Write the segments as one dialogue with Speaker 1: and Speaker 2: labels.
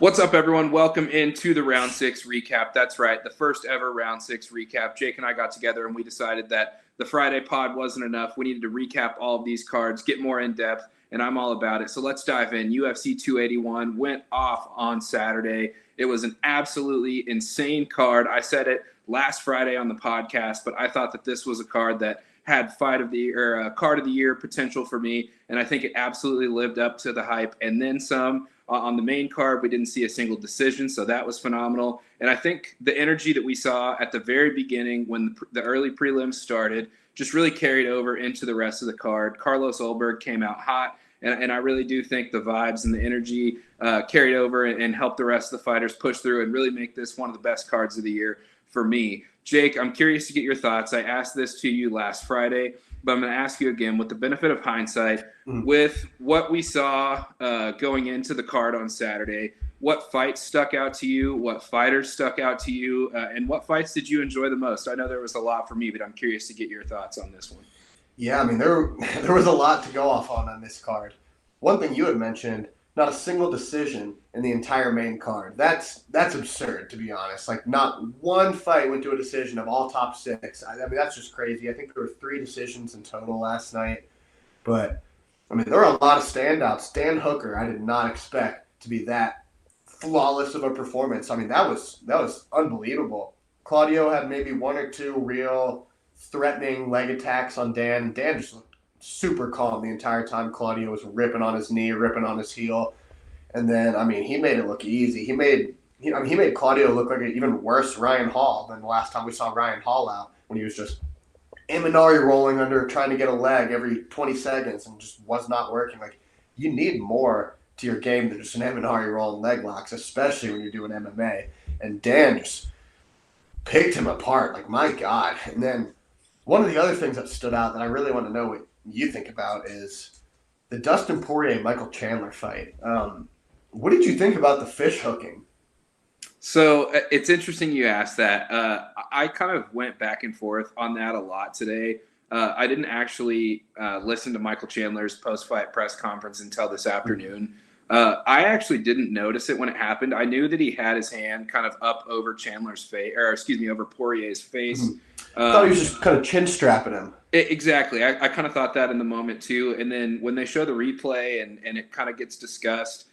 Speaker 1: What's up, everyone? Welcome into the Round 6 recap. That's right, the first ever Round 6 recap. Jake and I got together and we decided that the Friday pod wasn't enough. We needed to recap all of these cards, get more in depth, and I'm all about it. So let's dive in. UFC 281 went off on Saturday. It was an absolutely insane card. I said it last Friday on the podcast, but I thought that this was a card that had card of the year potential for me, and I think it absolutely lived up to the hype and then some. On the main card, we didn't see a single decision, so that was phenomenal. And I think the energy that we saw at the very beginning when the early prelims started just really carried over into the rest of the card. Carlos Ulberg came out hot, and I really do think the vibes and the energy carried over and helped the rest of the fighters push through and really make this one of the best cards of the year for me. Jake, I'm curious to get your thoughts. I asked this to you last Friday, but I'm going to ask you again with the benefit of hindsight. With what we saw going into the card on Saturday, what fights stuck out to you? What fighters stuck out to you? And what fights did you enjoy the most? I know there was a lot for me, but I'm curious to get your thoughts on this one.
Speaker 2: Yeah, I mean, there was a lot to go off on this card. One thing you had mentioned, not a single decision in the entire main card. That's absurd, to be honest. Like, not one fight went to a decision of all top six. I mean, that's just crazy. I think there were 3 decisions in total last night. But, I mean, there were a lot of standouts. Dan Hooker, I did not expect to be that flawless of a performance. I mean, that was unbelievable. Claudio had maybe 1 or 2 real threatening leg attacks on Dan, and Dan just looked super calm the entire time. Claudio was ripping on his knee, ripping on his heel, and then I mean he made it look easy. He made Claudio look like an even worse Ryan Hall than the last time we saw Ryan Hall out, when he was just Imanari rolling under, trying to get a leg every 20 seconds and just was not working. Like, you need more to your game than just an Imanari rolling leg locks, especially when you're doing MMA. And Dan just picked him apart. Like, my God. And then one of the other things that stood out that I really want to know what you think about is the Dustin Poirier-Michael Chandler fight. What did you think about the fish hooking?
Speaker 1: So it's interesting you asked that. I kind of went back and forth on that a lot today. I didn't actually listen to Michael Chandler's post-fight press conference until this afternoon. I actually didn't notice it when it happened. I knew that he had his hand kind of up over Chandler's face, over Poirier's face.
Speaker 2: I thought he was just kind of chin strapping him.
Speaker 1: Exactly. I kind of thought that in the moment too. And then when they show the replay and it kind of gets discussed,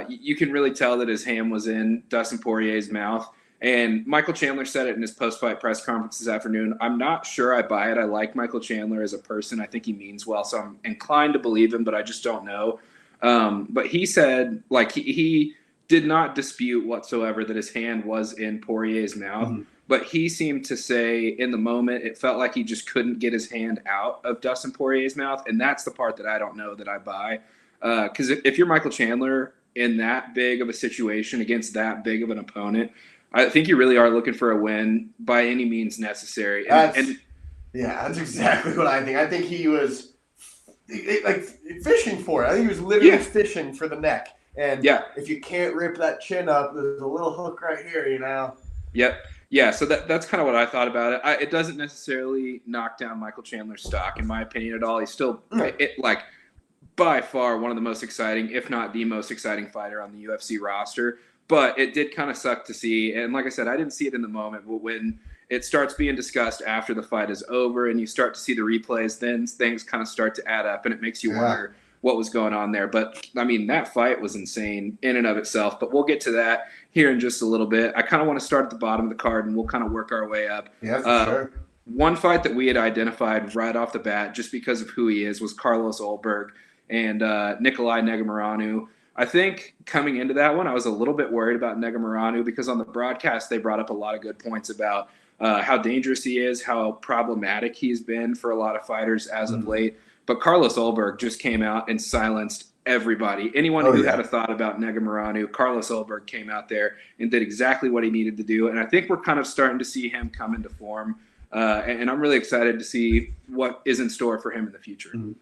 Speaker 1: you can really tell that his hand was in Dustin Poirier's mouth. And Michael Chandler said it in his post-fight press conference this afternoon. I'm not sure I buy it. I like Michael Chandler as a person. I think he means well, so I'm inclined to believe him, but I just don't know. But he said, like, he did not dispute whatsoever that his hand was in Poirier's mouth. Mm-hmm. But he seemed to say in the moment, it felt like he just couldn't get his hand out of Dustin Poirier's mouth. And that's the part that I don't know that I buy. Because if you're Michael Chandler in that big of a situation against that big of an opponent, I think you really are looking for a win by any means necessary.
Speaker 2: That's exactly what I think. I think he was like fishing for it. I think he was literally fishing for the neck. And if you can't rip that chin up, there's a little hook right here, you know?
Speaker 1: Yep. Yeah, so that's kind of what I thought about it. It doesn't necessarily knock down Michael Chandler's stock, in my opinion, at all. He's still, by far, one of the most exciting, if not the most exciting fighter on the UFC roster. But it did kind of suck to see. And like I said, I didn't see it in the moment. But when it starts being discussed after the fight is over and you start to see the replays, then things kind of start to add up, and it makes you wonder what was going on there. But, I mean, that fight was insane in and of itself. But we'll get to that here in just a little bit. I kind of want to start at the bottom of the card, and we'll kind of work our way up.
Speaker 2: Yeah, for sure.
Speaker 1: One fight that we had identified right off the bat, just because of who he is, was Carlos Ulberg and Nikolai Negumereanu. I think coming into that one, I was a little bit worried about Negumereanu because on the broadcast they brought up a lot of good points about how dangerous he is, how problematic he's been for a lot of fighters as of late. But Carlos Ulberg just came out and silenced everybody. Anyone who had a thought about Negumereanu, Carlos Ulberg came out there and did exactly what he needed to do. And I think we're kind of starting to see him come into form. And I'm really excited to see what is in store for him in the future.
Speaker 2: Mm-hmm.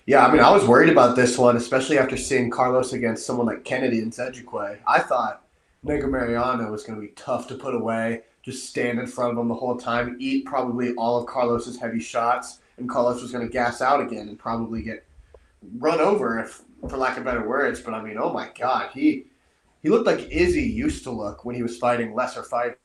Speaker 2: Yeah, I mean, I was worried about this one, especially after seeing Carlos against someone like Kennedy and Sedgwick. I thought Negumereanu was going to be tough to put away, just stand in front of him the whole time, eat probably all of Carlos's heavy shots, and Carlos was going to gas out again and probably get run over, if, for lack of better words. But, I mean, oh, my God, he he looked like Izzy used to look when he was fighting lesser fighters.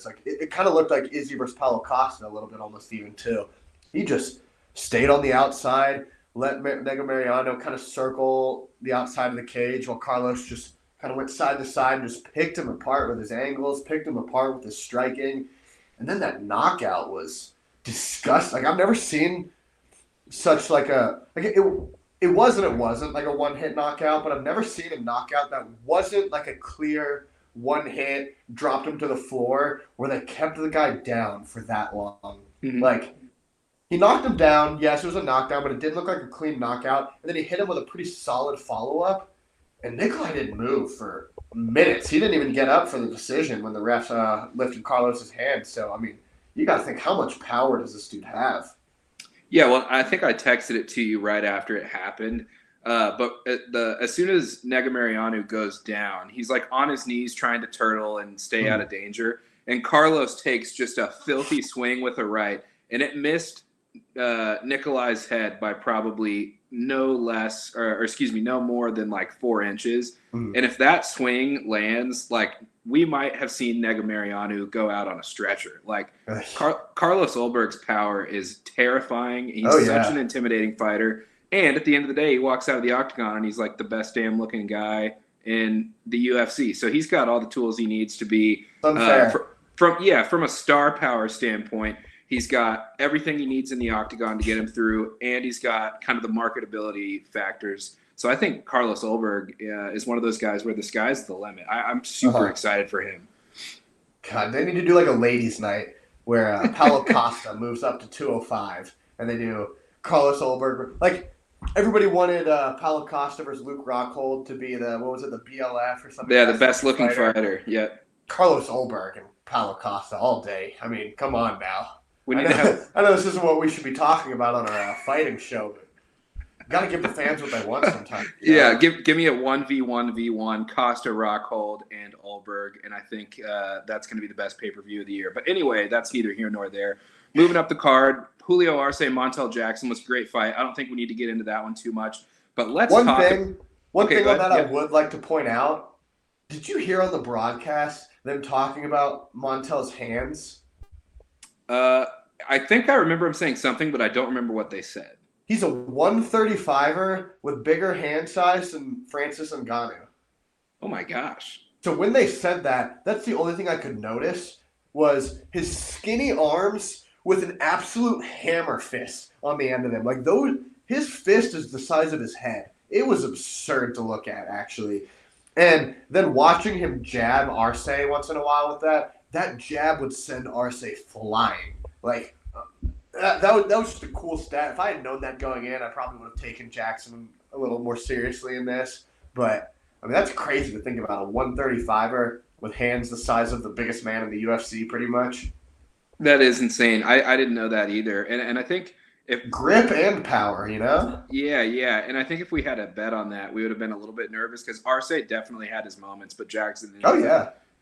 Speaker 2: Like it kind of looked like Izzy versus Paulo Costa a little bit, almost even too. He just stayed on the outside, let Nega Mariano kind of circle the outside of the cage, while Carlos just kind of went side to side and just picked him apart with his angles, picked him apart with his striking, and then that knockout was disgusting. Like I've never seen such it wasn't like a one hit knockout, but I've never seen a knockout that wasn't like a clear one hit, dropped him to the floor, where they kept the guy down for that long.
Speaker 1: Mm-hmm.
Speaker 2: Like he knocked him down. Yes, it was a knockdown, but it didn't look like a clean knockout. And then he hit him with a pretty solid follow up, and Nikolai didn't move for minutes. He didn't even get up for the decision when the refs lifted Carlos's hand. So I mean, you got to think, how much power does this dude have?
Speaker 1: Yeah, well, I think I texted it to you right after it happened. But as soon as Nega Mariano goes down, he's like on his knees trying to turtle and stay out of danger. And Carlos takes just a filthy swing with a right, and it missed Nikolai's head by probably no more than like 4 inches. And if that swing lands, like we might have seen Nega Mariano go out on a stretcher. Like Carlos Ulberg's power is terrifying. He's such an intimidating fighter. And at the end of the day, he walks out of the octagon and he's like the best damn looking guy in the UFC. So he's got all the tools he needs to be from a star power standpoint. He's got everything he needs in the octagon to get him through, and he's got kind of the marketability factors. So I think Carlos Ulberg is one of those guys where the sky's the limit. I'm super excited for him.
Speaker 2: God, they need to do like a ladies' night where Paulo Costa moves up to 205, and they do Carlos Ulberg. Like everybody wanted Paulo Costa versus Luke Rockhold to be the BLF or something.
Speaker 1: Yeah, the best looking fighter. Yeah,
Speaker 2: Carlos Ulberg and Paulo Costa all day. I mean, come on now.
Speaker 1: I
Speaker 2: know this isn't what we should be talking about on our fighting show, but got to give the fans what they want sometimes.
Speaker 1: Yeah, give me a 1v1v1 Costa, Rockhold, and Ulberg, and I think that's going to be the best pay-per-view of the year. But anyway, that's neither here nor there. Moving up the card, Julio Arce, Montel Jackson was a great fight. I don't think we need to get into that one too much. But let's
Speaker 2: One
Speaker 1: talk.
Speaker 2: thing on that I would like to point out, did you hear on the broadcast them talking about Montel's hands?
Speaker 1: I think I remember him saying something, but I don't remember what they said.
Speaker 2: He's a 135er with bigger hand size than Francis Ngannou.
Speaker 1: Oh my gosh.
Speaker 2: So when they said that, that's the only thing I could notice was his skinny arms with an absolute hammer fist on the end of them. Like his fist is the size of his head. It was absurd to look at, actually. And then watching him jab Arce once in a while with that jab would send Arce flying. Like, that was just a cool stat. If I had known that going in, I probably would have taken Jackson a little more seriously in this. But, I mean, that's crazy to think about. A 135er with hands the size of the biggest man in the UFC, pretty much.
Speaker 1: That is insane. I didn't know that either. And I think if
Speaker 2: grip and power, you know?
Speaker 1: Yeah. And I think if we had a bet on that, we would have been a little bit nervous because Arce definitely had his moments, but Jackson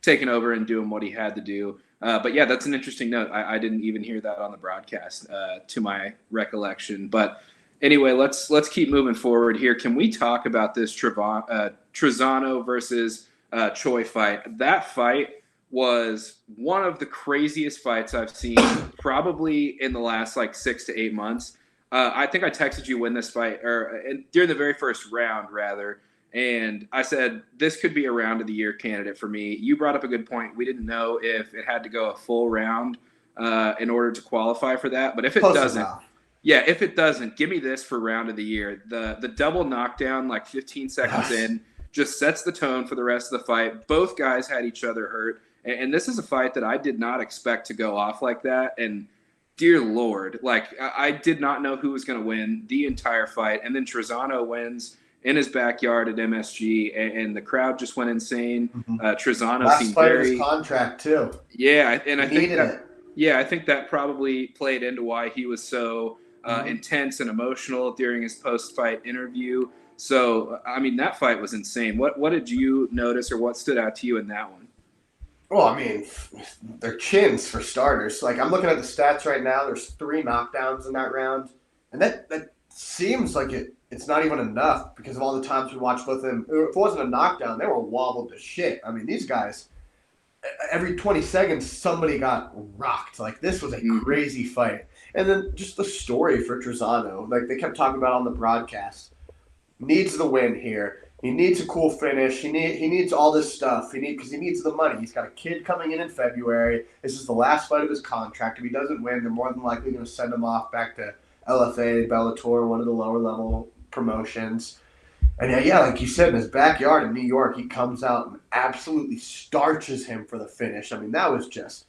Speaker 1: taking over and doing what he had to do. But yeah, that's an interesting note. I didn't even hear that on the broadcast, to my recollection. But anyway, let's keep moving forward here. Can we talk about this Trizano versus Choi fight? That fight was one of the craziest fights I've seen probably in the last 6 to 8 months. I think I texted you when this fight, or during the very first round, rather. And I said, this could be a round of the year candidate for me. You brought up a good point. We didn't know if it had to go a full round in order to qualify for that. But if it doesn't, give me this for round of the year. The double knockdown, 15 seconds in, just sets the tone for the rest of the fight. Both guys had each other hurt. And this is a fight that I did not expect to go off like that. And dear Lord, I did not know who was going to win the entire fight. And then Trizano wins in his backyard at MSG, and the crowd just went insane. Trizano seemed very
Speaker 2: his contract too.
Speaker 1: Yeah, and I think that probably played into why he was so intense and emotional during his post-fight interview. So, I mean, that fight was insane. What did you notice, or what stood out to you in that one?
Speaker 2: Well, I mean, their chins for starters. I'm looking at the stats right now. There's 3 knockdowns in that round, and that seems like it's not even enough because of all the times we watched both of them. If it wasn't a knockdown, they were wobbled to shit. I mean, these guys, every 20 seconds, somebody got rocked. Like, this was a crazy fight. And then just the story for Trezano, like they kept talking about on the broadcast, needs the win here. He needs a cool finish. He needs all this stuff. Because he needs the money. He's got a kid coming in February. This is the last fight of his contract. If he doesn't win, they're more than likely going to send him off back to LFA, Bellator, one of the lower level promotions. And yeah, like you said, in his backyard in New York, he comes out and absolutely starches him for the finish. I mean, that was just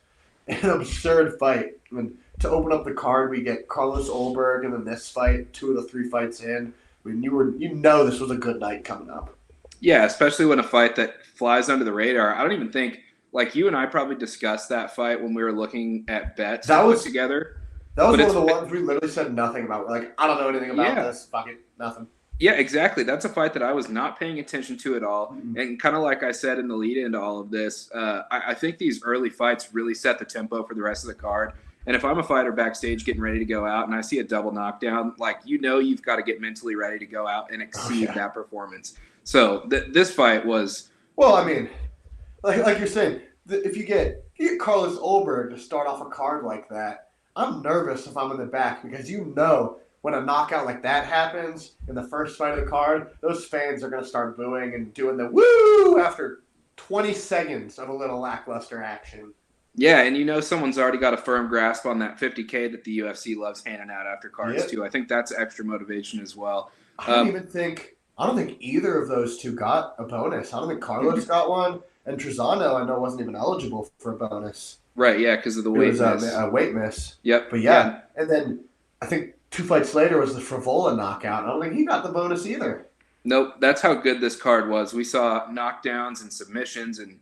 Speaker 2: an absurd fight. I mean, to open up the card, we get Carlos Olberg, and then this fight, 2 of the 3 fights in. I mean, this was a good night coming up.
Speaker 1: Yeah, especially when a fight that flies under the radar. I don't even think, like, you and I probably discussed that fight when we were looking at bets together.
Speaker 2: That was one of the ones we literally said nothing about. We're like, I don't know anything about this. Fuck it, nothing.
Speaker 1: Yeah, exactly. That's a fight that I was not paying attention to at all. Mm-hmm. And kind of like I said in the lead into all of this, I think these early fights really set the tempo for the rest of the card. And if I'm a fighter backstage getting ready to go out and I see a double knockdown, like, you've got to get mentally ready to go out and exceed that performance. So this fight was...
Speaker 2: Well, I mean, like you're saying, if you get Carlos Olberg to start off a card like that, I'm nervous if I'm in the back because when a knockout like that happens in the first fight of the card, those fans are going to start booing and doing the woo after 20 seconds of a little lackluster action.
Speaker 1: Yeah, and someone's already got a firm grasp on that $50K that the UFC loves handing out after cards too. I think that's extra motivation as well.
Speaker 2: I don't think either of those two got a bonus. I don't think Carlos got one, and Trezano I know wasn't even eligible for a bonus.
Speaker 1: Right, yeah, because of the weight miss.
Speaker 2: A weight miss.
Speaker 1: Yep.
Speaker 2: But yeah, and then I think 2 fights later was the Frivola knockout. I don't think he got the bonus either.
Speaker 1: Nope, that's how good this card was. We saw knockdowns and submissions and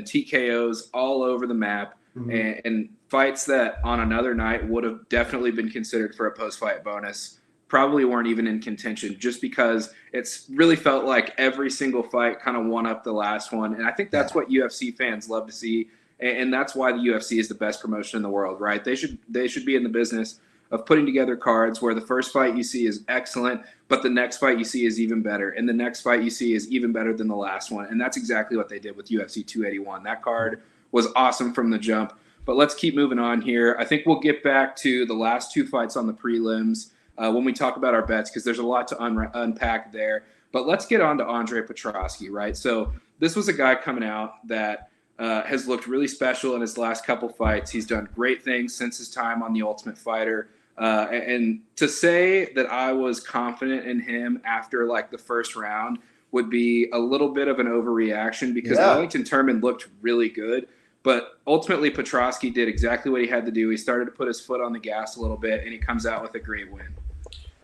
Speaker 1: TKOs all over the map, and fights that on another night would have definitely been considered for a post-fight bonus probably weren't even in contention just because it's really felt like every single fight kind of won up the last one. And I think that's what UFC fans love to see, and that's why the UFC is the best promotion in the world, right? They should be in the business of putting together cards where the first fight you see is excellent, but the next fight you see is even better, and the next fight you see is even better than the last one. And that's exactly what they did with UFC 281. That card was awesome from the jump. But let's keep moving on here. I think we'll get back to the last 2 fights on the prelims when we talk about our bets, because there's a lot to unpack there. But let's get on to Andre Petroski, right? So this was a guy coming out that has looked really special in his last couple fights. He's done great things since his time on The Ultimate Fighter. And to say that I was confident in him after like the first round would be a little bit of an overreaction because Wellington Turman looked really good. But ultimately, Petroski did exactly what he had to do. He started to put his foot on the gas a little bit, and he comes out with a great win.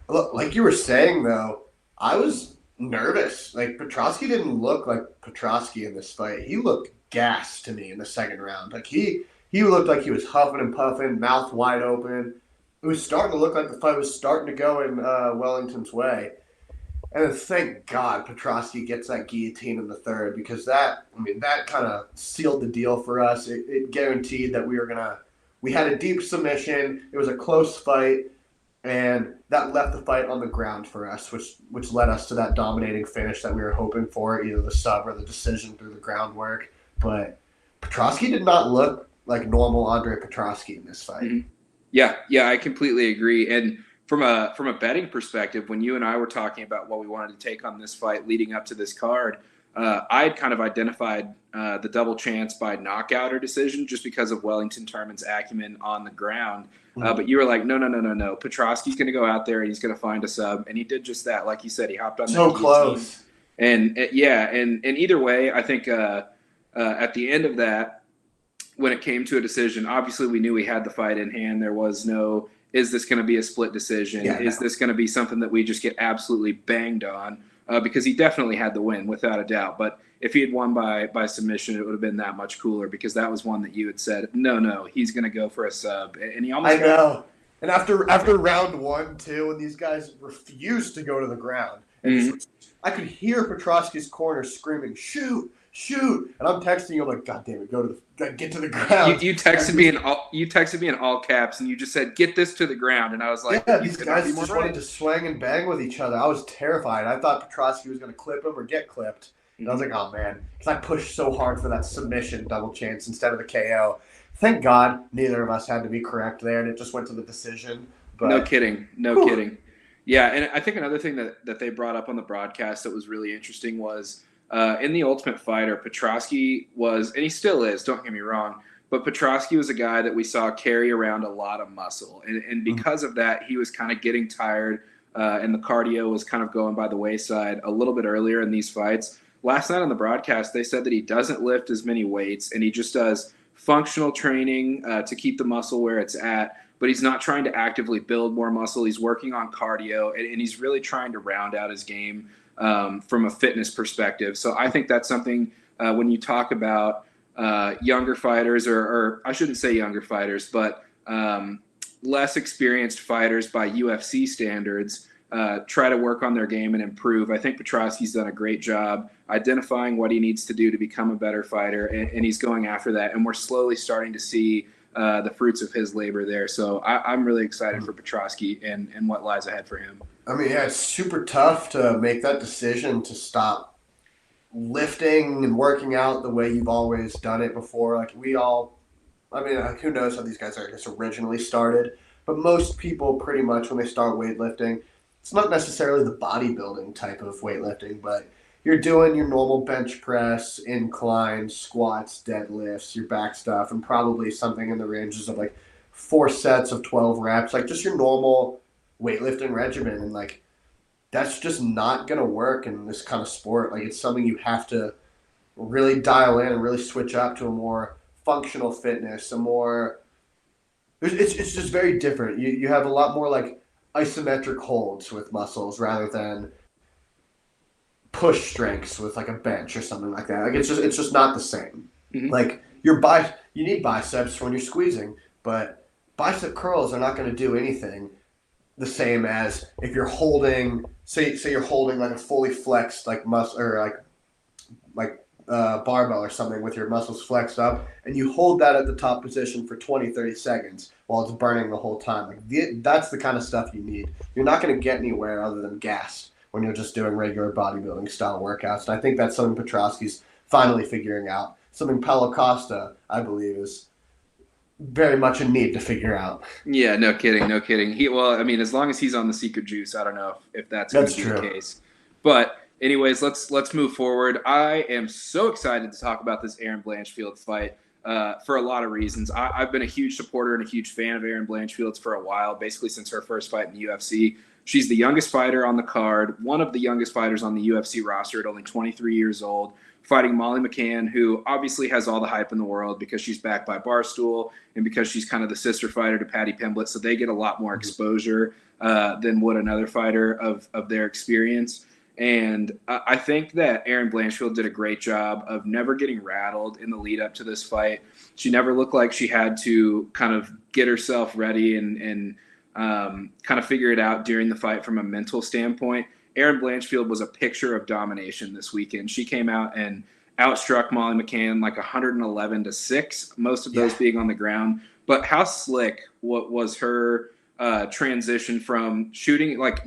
Speaker 2: Look, like you were saying, though, I was nervous. Like, Petroski didn't look like Petroski in this fight. He looked gassed to me in the second round. Like, he looked like he was huffing and puffing, mouth wide open. It was starting to look like the fight was starting to go in Wellington's way. And then thank God Petroski gets that guillotine in the third because that kind of sealed the deal for us. It guaranteed that we had a deep submission. It was a close fight, and that left the fight on the ground for us, which led us to that dominating finish that we were hoping for, either the sub or the decision through the groundwork. But Petroski did not look like normal Andre Petroski in this fight.
Speaker 1: Mm-hmm. Yeah, I completely agree. And from a betting perspective, when you and I were talking about what we wanted to take on this fight leading up to this card, I had kind of identified the double chance by knockout or decision just because of Wellington Turman's acumen on the ground. But you were like, no. Petroski's going to go out there and he's going to find a sub. And he did just that. Like you said, he hopped on
Speaker 2: so close.
Speaker 1: And either way, I think at the end of that, when it came to a decision, obviously we knew we had the fight in hand. There was no, is this going to be a split decision? Is this going to be something that we just get absolutely banged on? Because he definitely had the win, without a doubt. But if he had won by submission, it would have been that much cooler because that was one that you had said, no, he's going to go for a sub. And he almost
Speaker 2: know. And after round 1, too, when these guys refused to go to the ground, I could hear Petroski's corner screaming, shoot, shoot. And I'm texting you, I'm like, God damn it, get to the ground.
Speaker 1: You texted me in all caps, and you just said, "Get this to the ground," and I was like,
Speaker 2: Yeah,
Speaker 1: "You
Speaker 2: these
Speaker 1: could not be
Speaker 2: guys
Speaker 1: more
Speaker 2: just wanted
Speaker 1: right."
Speaker 2: to swing and bang with each other. I was terrified. I thought Petrosky was going to clip him or get clipped. And I was
Speaker 1: Mhm.
Speaker 2: like, oh man, because I pushed so hard for that submission double chance instead of the KO. Thank God neither of us had to be correct there, and it just went to the decision.
Speaker 1: No
Speaker 2: But,
Speaker 1: kidding. No
Speaker 2: whew,
Speaker 1: kidding. Yeah, and I think another thing that they brought up on the broadcast that was really interesting was in the Ultimate Fighter, Petrosky was, and he still is, don't get me wrong, but Petrosky was a guy that we saw carry around a lot of muscle. And because of that, he was kind of getting tired, and the cardio was kind of going by the wayside a little bit earlier in these fights. Last night on the broadcast, they said that he doesn't lift as many weights, and he just does functional training to keep the muscle where it's at, but he's not trying to actively build more muscle. He's working on cardio, and he's really trying to round out his game from a fitness perspective. So I think that's something when you talk about younger fighters, or I shouldn't say younger fighters, but less experienced fighters by UFC standards, try to work on their game and improve. I think Petrosky's done a great job identifying what he needs to do to become a better fighter, and he's going after that. And we're slowly starting to see the fruits of his labor there. So I'm really excited for Petrosky and what lies ahead for him.
Speaker 2: I mean, yeah, it's super tough to make that decision to stop lifting and working out the way you've always done it before. Like we all, I mean, who knows how these guys are just originally started, but most people pretty much when they start weightlifting, it's not necessarily the bodybuilding type of weightlifting, but you're doing your normal bench press, inclines, squats, deadlifts, your back stuff, and probably something in the ranges of like 4 sets of 12 reps, like just your normal weightlifting regimen. And like that's just not going to work in this kind of sport. Like it's something you have to really dial in and really switch up to a more functional fitness, a more it's just very different. You have a lot more like isometric holds with muscles rather than push strengths with like a bench or something like that. Like it's just not the same.
Speaker 1: Mm-hmm.
Speaker 2: Like you need biceps when you're squeezing, but bicep curls are not going to do anything the same as if you're holding say you're holding like a fully flexed like muscle or like barbell or something with your muscles flexed up, and you hold that at the top position for 20-30 seconds while it's burning the whole time. Like that's the kind of stuff you need. You're not going to get anywhere other than gas when you're just doing regular bodybuilding style workouts. And I think that's something Petrosky's finally figuring out. Something Paulo Costa, I believe, is very much in need to figure out.
Speaker 1: Yeah, no kidding, no kidding. I mean, as long as he's on the secret juice, I don't know if that's going to be the case. But anyways, let's move forward. I am so excited to talk about this Erin Blanchfield fight for a lot of reasons. I've been a huge supporter and a huge fan of Erin Blanchfield's for a while, basically since her first fight in the UFC. She's the youngest fighter on the card, one of the youngest fighters on the UFC roster at only 23 years old, fighting Molly McCann, who obviously has all the hype in the world because she's backed by Barstool and because she's kind of the sister fighter to Patty Pimblett. So they get a lot more exposure than would another fighter of their experience. And I think that Erin Blanchfield did a great job of never getting rattled in the lead up to this fight. She never looked like she had to kind of get herself ready and kind of figure it out during the fight from a mental standpoint. Erin Blanchfield was a picture of domination this weekend. She came out and outstruck Molly McCann like 111-6, most of those being on the ground. But how slick what was her transition from shooting? Like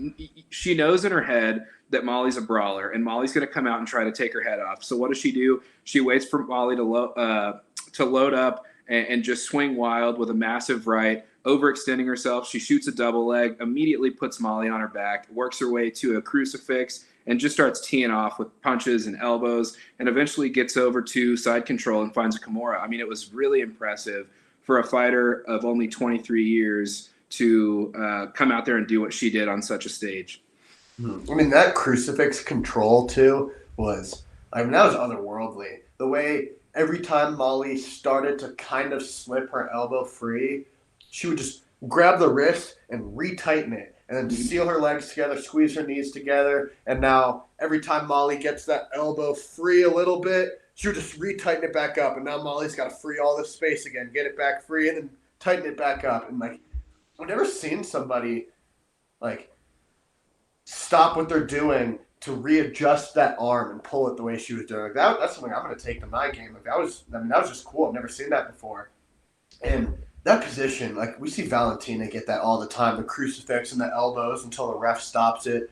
Speaker 1: she knows in her head that Molly's a brawler and Molly's going to come out and try to take her head off. So what does she do? She waits for Molly to load up and just swing wild with a massive right, overextending herself. She shoots a double leg, immediately puts Molly on her back, works her way to a crucifix, and just starts teeing off with punches and elbows, and eventually gets over to side control and finds a Kimura. I mean, it was really impressive for a fighter of only 23 years to come out there and do what she did on such a stage.
Speaker 2: I mean, that crucifix control, too, was, I mean, that was otherworldly. The way every time Molly started to kind of slip her elbow free, she would just grab the wrist and retighten it and then seal her legs together, squeeze her knees together. And now every time Molly gets that elbow free a little bit, she would just retighten it back up. And now Molly's got to free all this space again, get it back free, and then tighten it back up. And, like, I've never seen somebody, like, stop what they're doing to readjust that arm and pull it the way she was doing. Like that's something I'm going to take to my game. Like that was just cool. I've never seen that before. And that position, like we see Valentina get that all the time, the crucifix and the elbows until the ref stops it.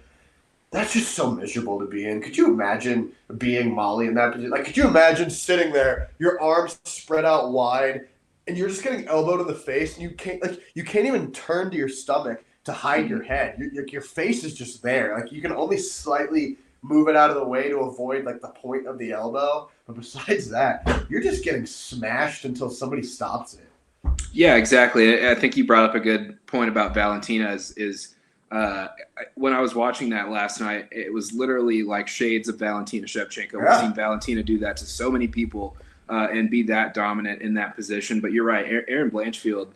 Speaker 2: That's just so miserable to be in. Could you imagine being Molly in that position? Like, could you imagine sitting there, your arms spread out wide, and you're just getting elbowed in the face, and you can't even turn to your stomach to hide your head. Your face is just there. Like, you can only slightly move it out of the way to avoid like the point of the elbow. But besides that, you're just getting smashed until somebody stops it.
Speaker 1: Yeah, exactly. I think you brought up a good point about Valentina is when I was watching that last night, it was literally like shades of Valentina Shevchenko.
Speaker 2: Yeah.
Speaker 1: We've seen Valentina do that to so many people and be that dominant in that position. But you're right, Erin Blanchfield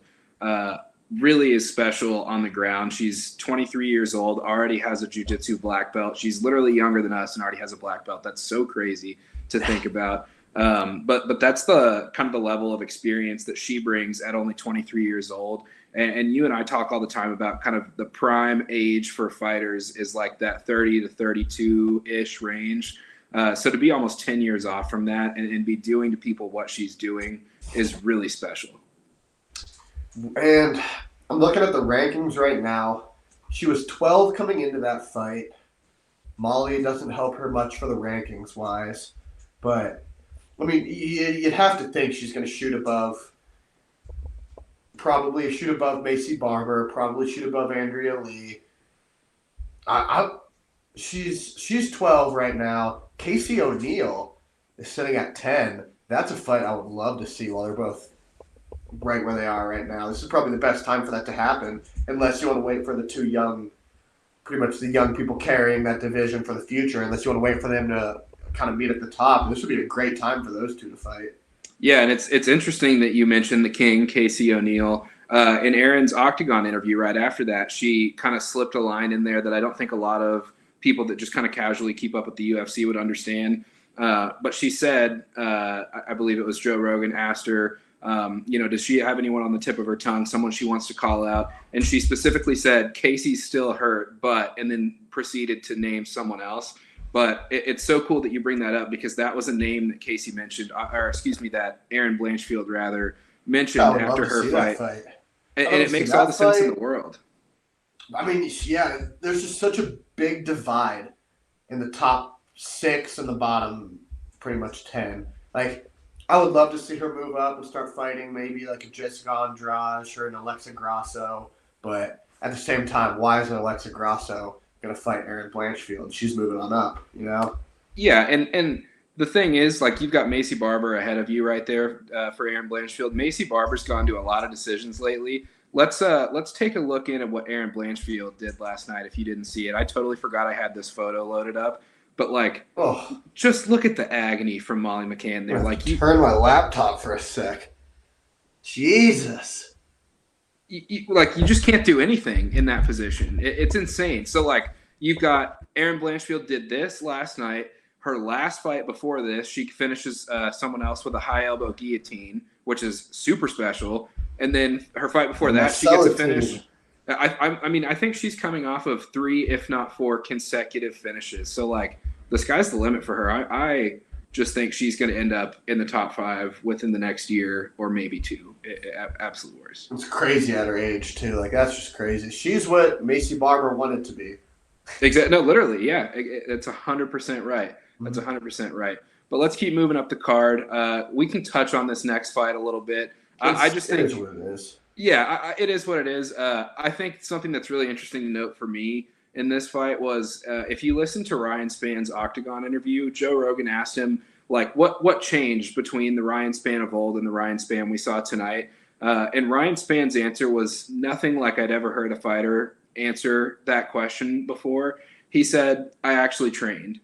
Speaker 1: really is special on the ground. She's 23 years old, already has a jiu-jitsu black belt. She's literally younger than us and already has a black belt. That's so crazy to think about. But that's the kind of the level of experience that she brings at only 23 years old. And you and I talk all the time about kind of the prime age for fighters is like that 30 to 32-ish range. So to be almost 10 years off from that and be doing to people what she's doing is really special.
Speaker 2: And I'm looking at the rankings right now. She was 12 coming into that fight. Molly doesn't help her much for the rankings wise. But, I mean, you'd have to think she's going to shoot above. Probably shoot above Macy Barber. Probably shoot above Andrea Lee. She's 12 right now. Casey O'Neill is sitting at 10. That's a fight I would love to see while they're both right where they are right now. This is probably the best time for that to happen, unless you want to wait for the two young, pretty much the young people carrying that division for the future, unless you want to wait for them to kind of meet at the top. This would be a great time for those two to fight.
Speaker 1: Yeah, and it's interesting that you mentioned the King, Casey O'Neill. In Erin's Octagon interview right after that, she kind of slipped a line in there that I don't think a lot of people that just kind of casually keep up with the UFC would understand. But she said, I believe it was Joe Rogan asked her, does she have anyone on the tip of her tongue, someone she wants to call out? And she specifically said, Casey's still hurt, and then proceeded to name someone else. But it's so cool that you bring that up because that was a name that Casey mentioned, that Erin Blanchfield rather mentioned after her fight. And it makes all the sense in the world.
Speaker 2: I mean, yeah, there's just such a big divide in the top 6 and the bottom pretty much 10. Like, I would love to see her move up and start fighting maybe like a Jessica Andrade or an Alexa Grasso. But at the same time, why is Alexa Grasso going to fight Erin Blanchfield? She's moving on up, you know?
Speaker 1: Yeah, and the thing is, like, you've got Macy Barber ahead of you right there for Erin Blanchfield. Macy Barber's gone to a lot of decisions lately. Let's take a look in at what Erin Blanchfield did last night if you didn't see it. I totally forgot I had this photo loaded up. But, like, just look at the agony from Molly McCann there. Like,
Speaker 2: turn my laptop for a sec. Jesus.
Speaker 1: You just can't do anything in that position. It's insane. So, like, you've got Erin Blanchfield did this last night. Her last fight before this, she finishes someone else with a high elbow guillotine, which is super special. And then her fight before that, she gets a finish. I mean, I think she's coming off of 3, if not 4, consecutive finishes. So, like, the sky's the limit for her. I just think she's going to end up in the top 5 within the next year or maybe 2. Absolute worst.
Speaker 2: It's crazy at her age, too. Like, that's just crazy. She's what Macy Barber wanted to be.
Speaker 1: Exactly. No, literally, yeah. It's 100% right. That's 100% right. But let's keep moving up the card. We can touch on this next fight a little bit. I just think
Speaker 2: it is what it is.
Speaker 1: Yeah, it is what it is. I think something that's really interesting to note for me in this fight was if you listen to Ryan Span's Octagon interview, Joe Rogan asked him, like, what changed between the Ryan Span of old and the Ryan Span we saw tonight? And Ryan Span's answer was nothing like I'd ever heard a fighter answer that question before. He said, I actually trained.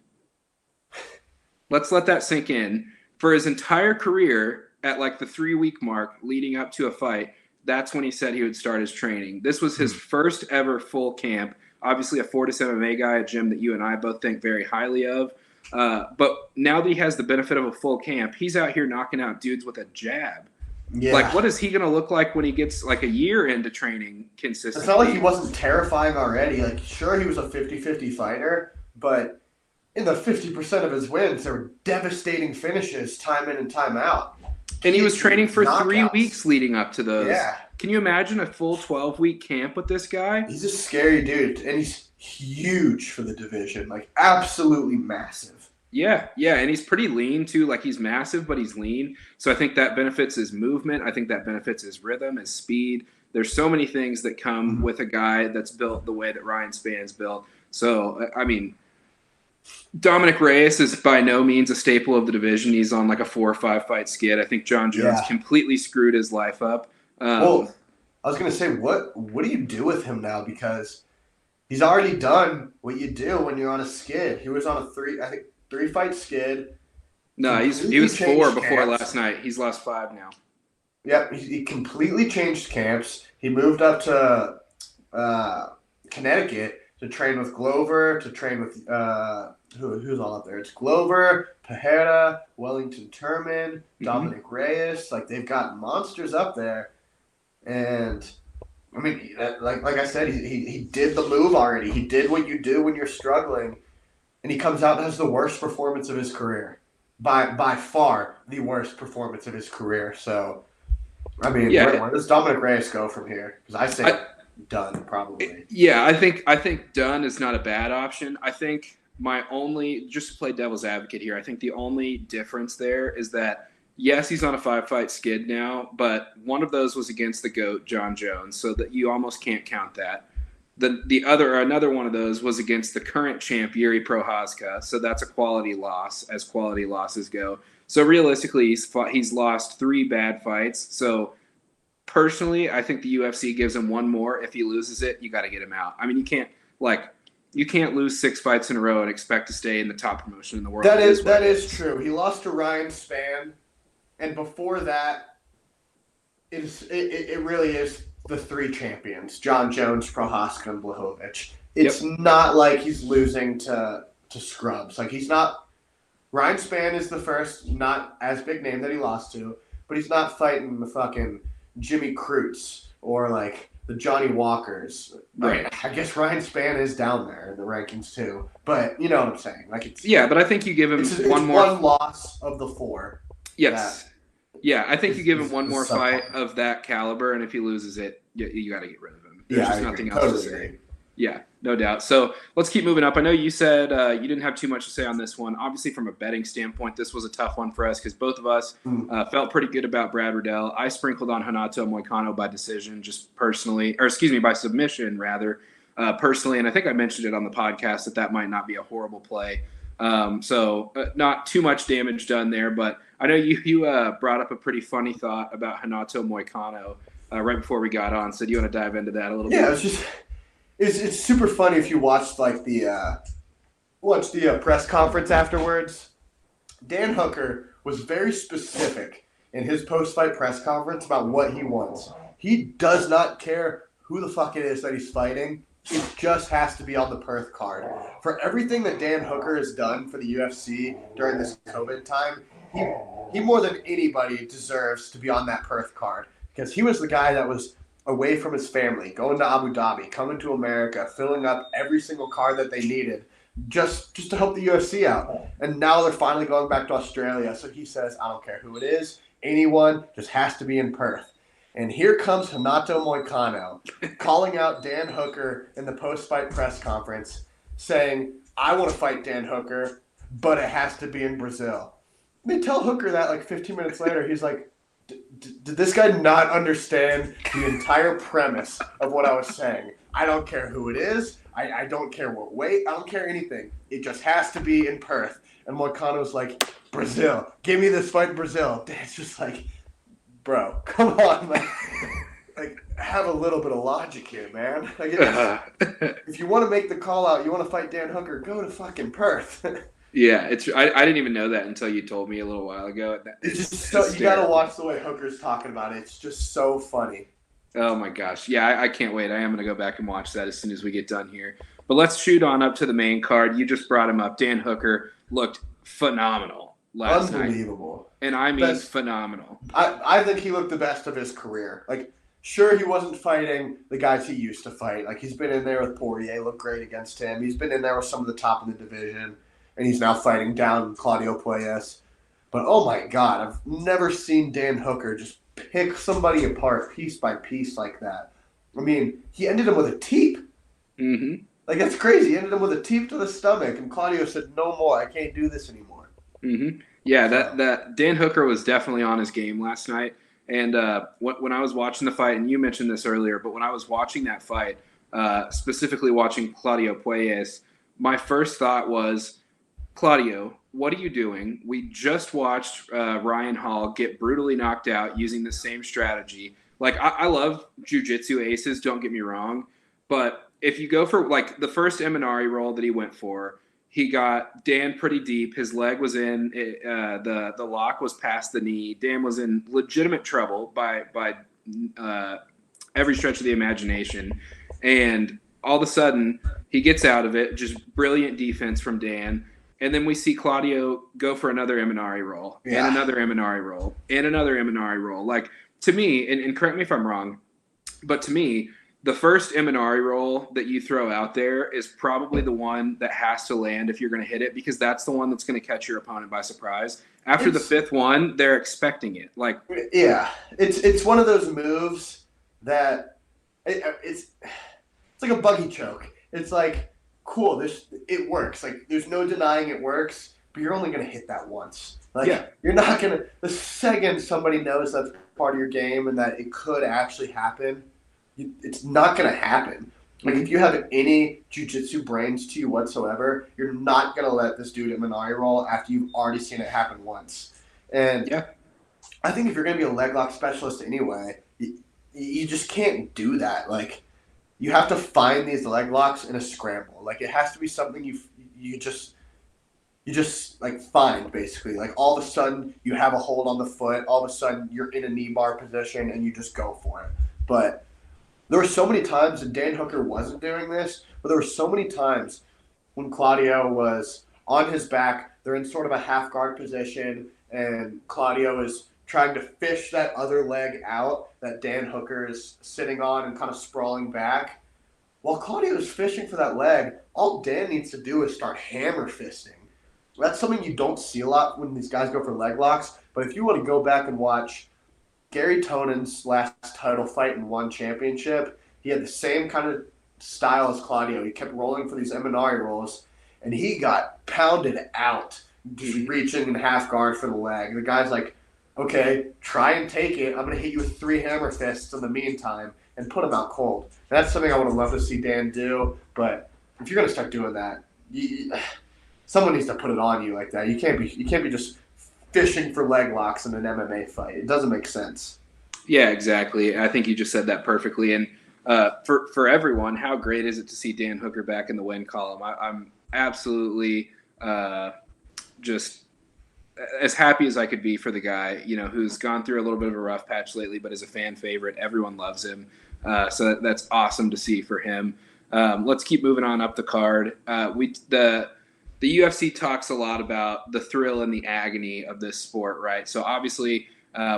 Speaker 1: Let's let that sink in. For his entire career, at like the 3-week mark leading up to a fight, that's when he said he would start his training. This was his first ever full camp. Obviously a Fortis MMA guy, a gym that you and I both think very highly of. But now that he has the benefit of a full camp, he's out here knocking out dudes with a jab. Yeah. Like, what is he going to look like when he gets like a year into training consistently?
Speaker 2: It's not like he wasn't terrifying already. Like, sure, he was a 50-50 fighter, but in the 50% of his wins, there were devastating finishes time in and time out.
Speaker 1: And he was training
Speaker 2: Guillotines,
Speaker 1: for 3
Speaker 2: knockouts.
Speaker 1: weeks leading up to those.
Speaker 2: Yeah.
Speaker 1: Can you imagine a full 12-week camp with this guy?
Speaker 2: He's a scary dude, and he's huge for the division. Like, absolutely massive.
Speaker 1: Yeah, yeah, and he's pretty lean too. Like he's massive, but he's lean. So I think that benefits his movement. I think that benefits his rhythm, his speed. There's so many things that come with a guy that's built the way that Ryan Span's built. So I mean, Dominic Reyes is by no means a staple of the division. He's on like a 4 or 5 fight skid. I think John Jones completely screwed his life up.
Speaker 2: Well, I was gonna say, what do you do with him now? Because he's already done what you do when you're on a skid. He was on a 3-fight skid.
Speaker 1: No, he was 4 before last night. He's lost 5 now.
Speaker 2: Yep, he completely changed camps. He moved up to Connecticut to train with Glover, to train with who's all up there? It's Glover, Pereira, Wellington Turman, Dominic Reyes. Like, they've got monsters up there. And I mean, like I said, he did the move already. He did what you do when you're struggling, and he comes out and has the worst performance of his career, by far the worst performance of his career. So, I mean, where does Dominic Reyes go from here? Because I say done probably.
Speaker 1: Yeah, I think done is not a bad option. I think just to play devil's advocate here, I think the only difference there is that. Yes, he's on a 5-fight skid now, but one of those was against the GOAT, John Jones, so that you almost can't count that. Another one of those was against the current champ, Yuri Prochazka, so that's a quality loss, as quality losses go. So realistically, he's lost 3 bad fights. So personally, I think the UFC gives him one more. If he loses it, you got to get him out. I mean, you can't lose 6 fights in a row and expect to stay in the top promotion in the world.
Speaker 2: That is true. He lost to Ryan Span. And before that, it really is the 3 champions: John Jones, Prochazka, and Blachowicz. It's not like he's losing to scrubs. Like, he's not. Ryan Span is the first, not as big name that he lost to, but he's not fighting the fucking Jimmy Crutes or like the Johnny Walkers.
Speaker 1: Right.
Speaker 2: I guess Ryan Span is down there in the rankings too, but you know what I'm saying. Like, it's
Speaker 1: but I think you give him one
Speaker 2: loss of the 4.
Speaker 1: Yes. Yeah, I think you give him one more fight of that caliber, and if he loses it, you got to get rid of him. There's just nothing else to say. Yeah, no doubt. So let's keep moving up. I know you said you didn't have too much to say on this one. Obviously, from a betting standpoint, this was a tough one for us because both of us felt pretty good about Brad Riddell. I sprinkled on Renato Moicano by decision, just personally, by submission rather, personally. And I think I mentioned it on the podcast that might not be a horrible play. So not too much damage done there, but I know you brought up a pretty funny thought about Renato Moicano right before we got on. So do you want to dive into that a little bit?
Speaker 2: Yeah, it's super funny if you watched like the press conference afterwards. Dan Hooker was very specific in his post-fight press conference about what he wants. He does not care who the fuck it is that he's fighting. It just has to be on the Perth card. For everything that Dan Hooker has done for the UFC during this COVID time, he more than anybody deserves to be on that Perth card because he was the guy that was away from his family, going to Abu Dhabi, coming to America, filling up every single card that they needed just to help the UFC out. And now they're finally going back to Australia. So he says, I don't care who it is, anyone, just has to be in Perth. And here comes Renato Moicano calling out Dan Hooker in the post-fight press conference saying, I want to fight Dan Hooker, but it has to be in Brazil. They tell Hooker that like 15 minutes later. He's like, did this guy not understand the entire premise of what I was saying? I don't care who it is. I don't care what weight. I don't care anything. It just has to be in Perth. And Moicano's like, Brazil. Give me this fight in Brazil. It's just like, bro, come on. Like, have a little bit of logic here, man. Like, if you want to make the call out, you want to fight Dan Hooker, go to fucking Perth.
Speaker 1: Yeah, I didn't even know that until you told me a little while ago.
Speaker 2: It's just so, you got to watch the way Hooker's talking about it. It's just so funny.
Speaker 1: Oh my gosh. Yeah, I can't wait. I am going to go back and watch that as soon as we get done here. But let's shoot on up to the main card. You just brought him up. Dan Hooker looked phenomenal last night.
Speaker 2: Unbelievable.
Speaker 1: And I mean phenomenal.
Speaker 2: I think he looked the best of his career. Like, sure, he wasn't fighting the guys he used to fight. Like, he's been in there with Poirier, looked great against him. He's been in there with some of the top of the division. and he's now fighting down Claudio Puelles. But oh my God, I've never seen Dan Hooker just pick somebody apart piece by piece like that. I mean, he ended him with a teep.
Speaker 1: Mm-hmm.
Speaker 2: Like, that's crazy. He ended him with a teep to the stomach, and Claudio said, "No more. I can't do this anymore."
Speaker 1: Mm-hmm. Yeah,
Speaker 2: So,
Speaker 1: that Dan Hooker was definitely on his game last night. And when I was watching the fight, and you mentioned this earlier, but when I was watching that fight, specifically watching Claudio Puelles, my first thought was, Claudio, what are you doing? We just watched Ryan Hall get brutally knocked out using the same strategy. Like, I love jiu-jitsu aces, don't get me wrong. But if you go for, like, the first Eminari roll that he went for, he got Dan pretty deep. His leg was in, the lock was past the knee. Dan was in legitimate trouble by uh, every stretch of the imagination. And all of a sudden, he gets out of it. Just brilliant defense from Dan. And then we see Claudio go for another Eminari roll, and another Eminari roll, and another Eminari roll. Like, to me, and correct me if I'm wrong, but to me, the first Eminari roll that you throw out there is probably the one that has to land if you're going to hit it, because that's the one that's going to catch your opponent by surprise. After the fifth one, they're expecting it. Like,
Speaker 2: yeah, it's one of those moves that it's like a buggy choke. It's like, cool, it works. Like, there's no denying it works, but you're only going to hit that once. Like, you're not going to – the second somebody knows that's part of your game and that it could actually happen, it's not going to happen. Like, if you have any jiu-jitsu brains to you whatsoever, you're not going to let this dude Eminari roll after you've already seen it happen once. And I think if you're going to be a leg lock specialist anyway, you just can't do that. Like, you have to find these leg locks in a scramble. Like, it has to be something you just like find, basically. Like, all of a sudden you have a hold on the foot. All of a sudden you're in a knee bar position and you just go for it. But there were so many times, and Dan Hooker wasn't doing this, but there were so many times when Claudio was on his back. They're in sort of a half guard position, and Claudio is trying to fish that other leg out that Dan Hooker is sitting on and kind of sprawling back. While Claudio is fishing for that leg, all Dan needs to do is start hammer fisting. That's something you don't see a lot when these guys go for leg locks, but if you want to go back and watch Gary Tonon's last title fight in one championship, he had the same kind of style as Claudio. He kept rolling for these Eminari rolls, and he got pounded out, just reaching in half guard for the leg. The guy's like, okay, try and take it. I'm going to hit you with 3 hammer fists in the meantime and put him out cold. And that's something I would have loved to see Dan do, but if you're going to start doing that, someone needs to put it on you like that. You can't be just fishing for leg locks in an MMA fight. It doesn't make sense.
Speaker 1: Yeah, exactly. I think you just said that perfectly. And for everyone, how great is it to see Dan Hooker back in the win column? I'm absolutely just as happy as I could be for the guy, who's gone through a little bit of a rough patch lately, but is a fan favorite. Everyone loves him. So that's awesome to see for him. Let's keep moving on up the card. The UFC talks a lot about the thrill and the agony of this sport, right? So obviously,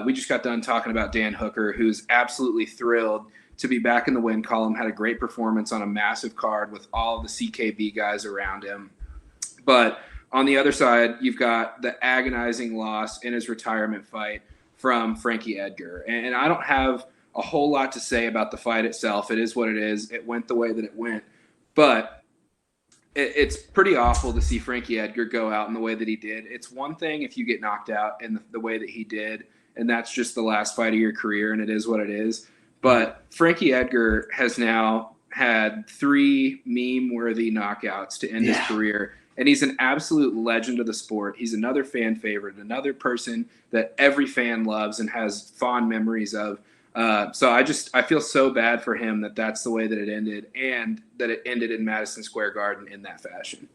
Speaker 1: we just got done talking about Dan Hooker, who's absolutely thrilled to be back in the win column, had a great performance on a massive card with all of the CKB guys around him. But on the other side, you've got the agonizing loss in his retirement fight from Frankie Edgar. And I don't have a whole lot to say about the fight itself. It is what it is. It went the way that it went. But it's pretty awful to see Frankie Edgar go out in the way that he did. It's one thing if you get knocked out in the way that he did, and that's just the last fight of your career, and it is what it is. But Frankie Edgar has now had 3 meme-worthy knockouts to end his career, and he's an absolute legend of the sport. He's another fan favorite, another person that every fan loves and has fond memories of. So I feel so bad for him that that's the way that it ended, and that it ended in Madison Square Garden in that fashion.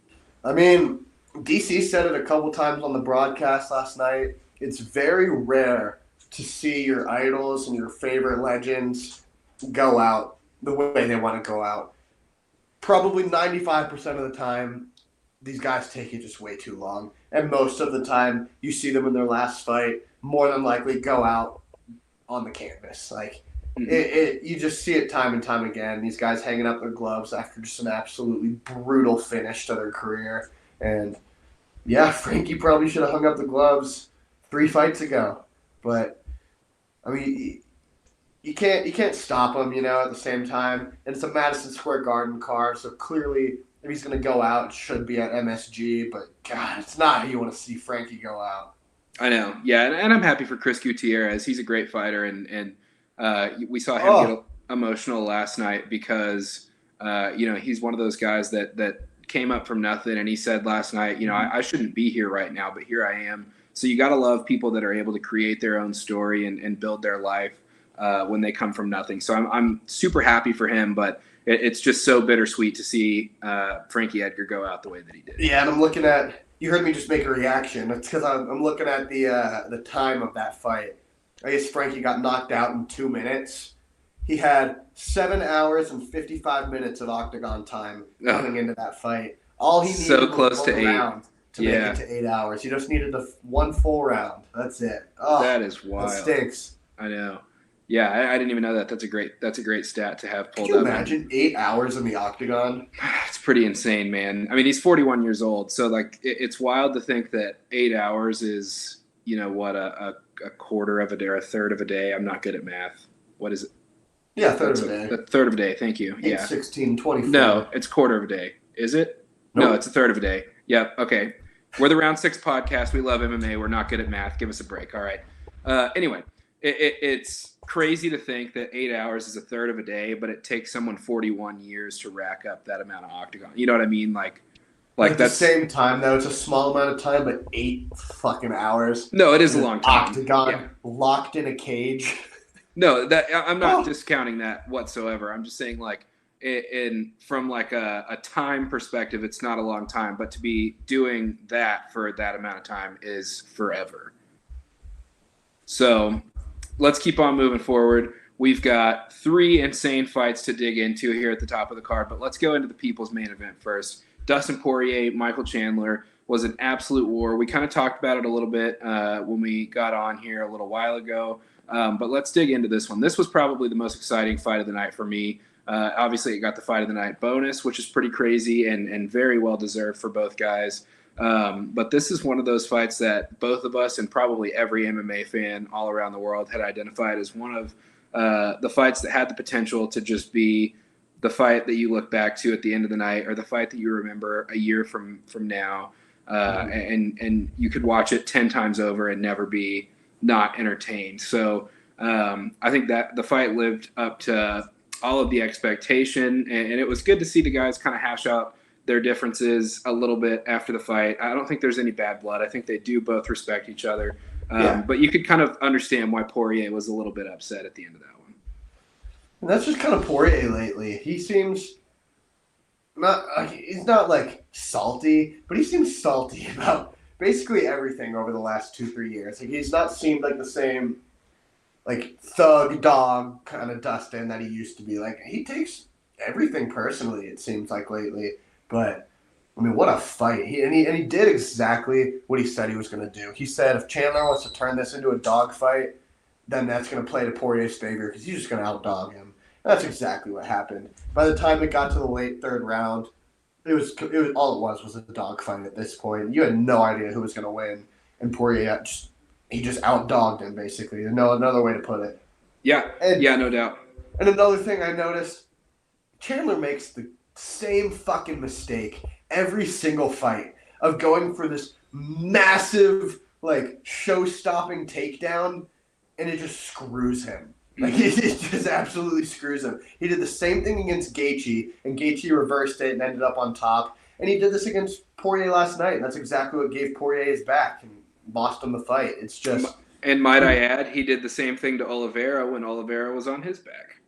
Speaker 2: I mean, DC said it a couple times on the broadcast last night. It's very rare to see your idols and your favorite legends go out the way they want to go out. Probably 95% of the time, these guys take it just way too long. And most of the time, you see them in their last fight, more than likely go out on the canvas. Like, you just see it time and time again. These guys hanging up their gloves after just an absolutely brutal finish to their career. And Yeah, Frankie probably should have hung up the gloves 3 fights ago. But I mean, you can't stop him, at the same time. And it's a Madison Square Garden card, so clearly if he's going to go out, it should be at MSG. But God, it's not how you want to see Frankie go out.
Speaker 1: I know, yeah, and I'm happy for Chris Gutierrez. He's a great fighter, and we saw him get emotional last night because he's one of those guys that came up from nothing, and he said last night, I shouldn't be here right now, but here I am. So you got to love people that are able to create their own story and build their life when they come from nothing. So I'm super happy for him, but it's just so bittersweet to see Frankie Edgar go out the way that he did.
Speaker 2: Yeah, and I'm looking at. You heard me just make a reaction. It's because I'm looking at the time of that fight. I guess Frankie got knocked out in 2 minutes. He had 7 hours and 55 minutes of octagon time coming into that fight. All he needed
Speaker 1: so close
Speaker 2: was
Speaker 1: to
Speaker 2: 1 round to make it to 8 hours. He just needed one full round. That's it. Oh,
Speaker 1: that is wild.
Speaker 2: That stinks.
Speaker 1: I know. Yeah, I didn't even know that. That's a great stat to have pulled up.
Speaker 2: Can you imagine 8 hours in the octagon?
Speaker 1: It's pretty insane, man. I mean, he's 41 years old, so like it's wild to think that 8 hours is, a quarter of a day or a third of a day. I'm not good at math. What is it?
Speaker 2: Yeah, third of a day.
Speaker 1: A third of a day. Thank you.
Speaker 2: 8, 16, 24.
Speaker 1: No, it's quarter of a day. Is it? Nope. No, it's a third of a day. Yep. Okay. We're the Round 6 podcast. We love MMA. We're not good at math. Give us a break. All right. Anyway, it's crazy to think that 8 hours is a third of a day, but it takes someone 41 years to rack up that amount of octagon. You know what I mean? Like
Speaker 2: at the same time, though, it's a small amount of time, but 8 fucking hours.
Speaker 1: No, it is a long time.
Speaker 2: Octagon, locked in a cage.
Speaker 1: No, I'm not discounting that whatsoever. I'm just saying, like, from like a time perspective, it's not a long time, but to be doing that for that amount of time is forever. So let's keep on moving forward. We've got 3 insane fights to dig into here at the top of the card, but let's go into the people's main event first. Dustin Poirier, Michael Chandler was an absolute war. We kind of talked about it a little bit when we got on here a little while ago, but let's dig into this one. This was probably the most exciting fight of the night for me. Obviously, it got the fight of the night bonus, which is pretty crazy and very well deserved for both guys. But this is one of those fights that both of us and probably every MMA fan all around the world had identified as one of the fights that had the potential to just be the fight that you look back to at the end of the night, or the fight that you remember a year from now, and you could watch it 10 times over and never be not entertained. So I think that the fight lived up to all of the expectation, and it was good to see the guys kind of hash out their differences a little bit after the fight. I don't think there's any bad blood. I think they do both respect each other. But you could kind of understand why Poirier was a little bit upset at the end of that one.
Speaker 2: And that's just kind of Poirier lately. He seems he's not like salty, but he seems salty about basically everything over the last 2-3 years. Like, he's not seemed like the same like thug dog kind of Dustin that he used to be. Like, he takes everything personally, it seems like lately. But I mean, what a fight! He did exactly what he said he was going to do. He said if Chandler wants to turn this into a dog fight, then that's going to play to Poirier's favor because he's just going to outdog him. And that's exactly what happened. By the time it got to the late third round, it was all it was a dog fight at this point. You had no idea who was going to win, and Poirier just outdogged him basically. There's no another way to put it.
Speaker 1: Yeah, no doubt.
Speaker 2: And another thing I noticed, Chandler makes the same fucking mistake every single fight of going for this massive, like, show-stopping takedown, and it just screws him. Like, it just absolutely screws him. He did the same thing against Gaethje, and Gaethje reversed it and ended up on top. And he did this against Poirier last night, and that's exactly what gave Poirier his back and lost him the fight. It's just...
Speaker 1: And might I add, he did the same thing to Oliveira when Oliveira was on his back.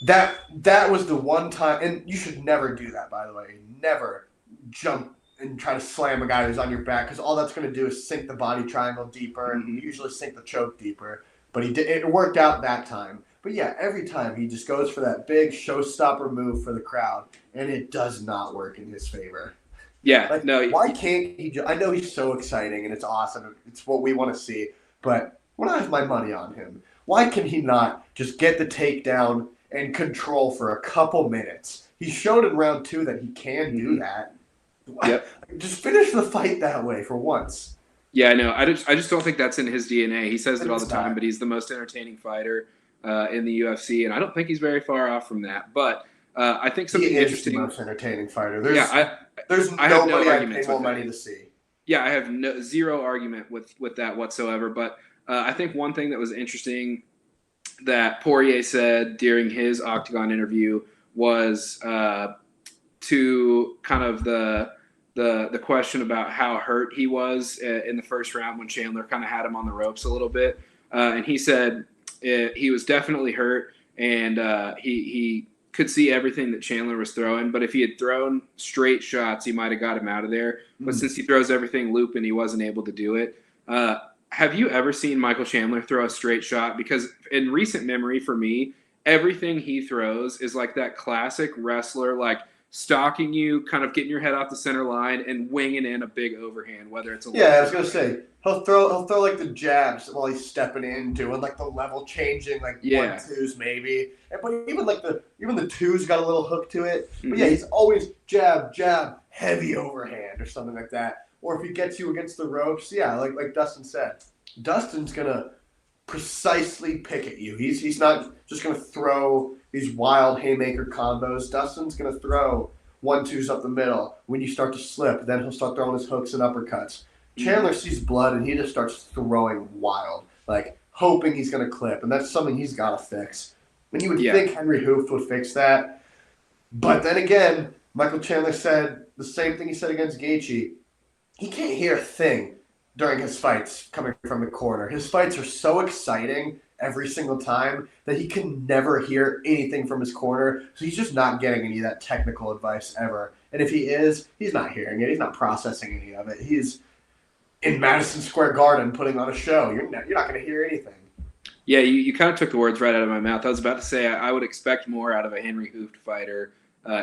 Speaker 2: That was the one time, and you should never do that, by the way. Never jump and try to slam a guy who's on your back, because all that's going to do is sink the body triangle deeper and usually sink the choke deeper. But it worked out that time. But yeah, every time he just goes for that big showstopper move for the crowd, and it does not work in his favor.
Speaker 1: Yeah,
Speaker 2: like,
Speaker 1: no.
Speaker 2: Why can't he? I know he's so exciting and it's awesome. It's what we want to see. But when I have my money on him, why can he not just get the takedown and control for a couple minutes? He showed in round 2 that he can do that.
Speaker 1: Yep.
Speaker 2: Just finish the fight that way for once.
Speaker 1: Yeah, I know. I just don't think that's in his DNA. He says it all the
Speaker 2: It's
Speaker 1: time,
Speaker 2: not.
Speaker 1: but he's the most entertaining fighter in the UFC, and I don't think he's very far off from that. But I think
Speaker 2: He
Speaker 1: something
Speaker 2: is the
Speaker 1: interesting.
Speaker 2: most entertaining fighter.
Speaker 1: Yeah,
Speaker 2: There's
Speaker 1: I have no
Speaker 2: nobody I'd pay
Speaker 1: arguments
Speaker 2: more
Speaker 1: with
Speaker 2: money
Speaker 1: that.
Speaker 2: to see.
Speaker 1: Yeah, I have zero argument with that whatsoever. But I think one thing that was interesting that Poirier said during his Octagon interview was to kind of the question about how hurt he was in the first round when Chandler kind of had him on the ropes a little bit, and he said he was definitely hurt, and he could see everything that Chandler was throwing, but if he had thrown straight shots, he might have got him out of there. But since he throws everything looping, he wasn't able to do it. Have you ever seen Michael Chandler throw a straight shot? Because in recent memory for me, everything he throws is like that classic wrestler, like stalking you, kind of getting your head off the center line and winging in a big overhand, whether it's a
Speaker 2: Yeah, I
Speaker 1: left
Speaker 2: was
Speaker 1: or
Speaker 2: gonna
Speaker 1: right.
Speaker 2: say he'll throw like the jabs while he's stepping in, doing like the level changing, like one
Speaker 1: Yeah.
Speaker 2: twos maybe. But even the twos got a little hook to it. But yeah,
Speaker 1: Mm-hmm.
Speaker 2: he's always jab, jab, heavy overhand or something like that. Or if he gets you against the ropes, yeah, like Dustin said, Dustin's gonna precisely pick at you. He's not just gonna throw these wild haymaker combos. Dustin's gonna throw one twos up the middle. When you start to slip, then he'll start throwing his hooks and uppercuts.
Speaker 1: Mm-hmm.
Speaker 2: Chandler sees blood and he just starts throwing wild, like hoping he's going to clip, and that's something he's got to fix. And you would
Speaker 1: Yeah.
Speaker 2: think Henry Hooft would fix that, but then again, Michael Chandler said the same thing he said against Gaethje. He can't hear a thing during his fights coming from the corner. His fights are so exciting every single time that he can never hear anything from his corner. So he's just not getting any of that technical advice ever. And if he is, he's not hearing it. He's not processing any of it. He's in Madison Square Garden putting on a show. You're not going to hear anything.
Speaker 1: Yeah, you kind of took the words right out of my mouth. I was about to say I would expect more out of a Henry Hooft fighter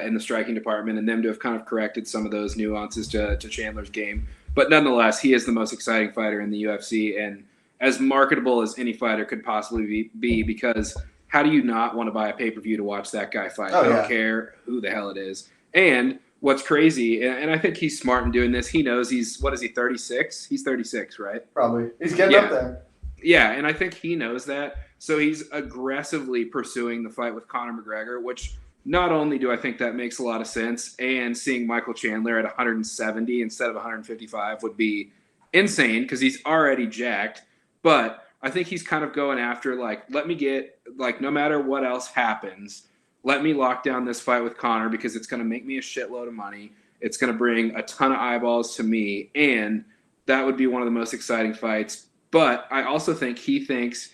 Speaker 1: in the striking department and them to have kind of corrected some of those nuances to Chandler's game. But nonetheless, he is the most exciting fighter in the UFC and as marketable as any fighter could possibly be because how do you not want to buy a pay-per-view to watch that guy fight?
Speaker 2: Oh
Speaker 1: I don't
Speaker 2: yeah,
Speaker 1: care who the hell it is. And what's crazy, and I think he's smart in doing this, he knows what is he, 36? He's 36, right?
Speaker 2: probably. He's getting up
Speaker 1: Yeah.
Speaker 2: there.
Speaker 1: Yeah, and I think he knows that. So he's aggressively pursuing the fight with Conor McGregor, which not only do I think that makes a lot of sense, and seeing Michael Chandler at 170 instead of 155 would be insane because he's already jacked. But I think he's kind of going after, like, let me get, like, no matter what else happens, let me lock down this fight with Conor because it's going to make me a shitload of money. It's going to bring a ton of eyeballs to me, and that would be one of the most exciting fights. But I also think he thinks,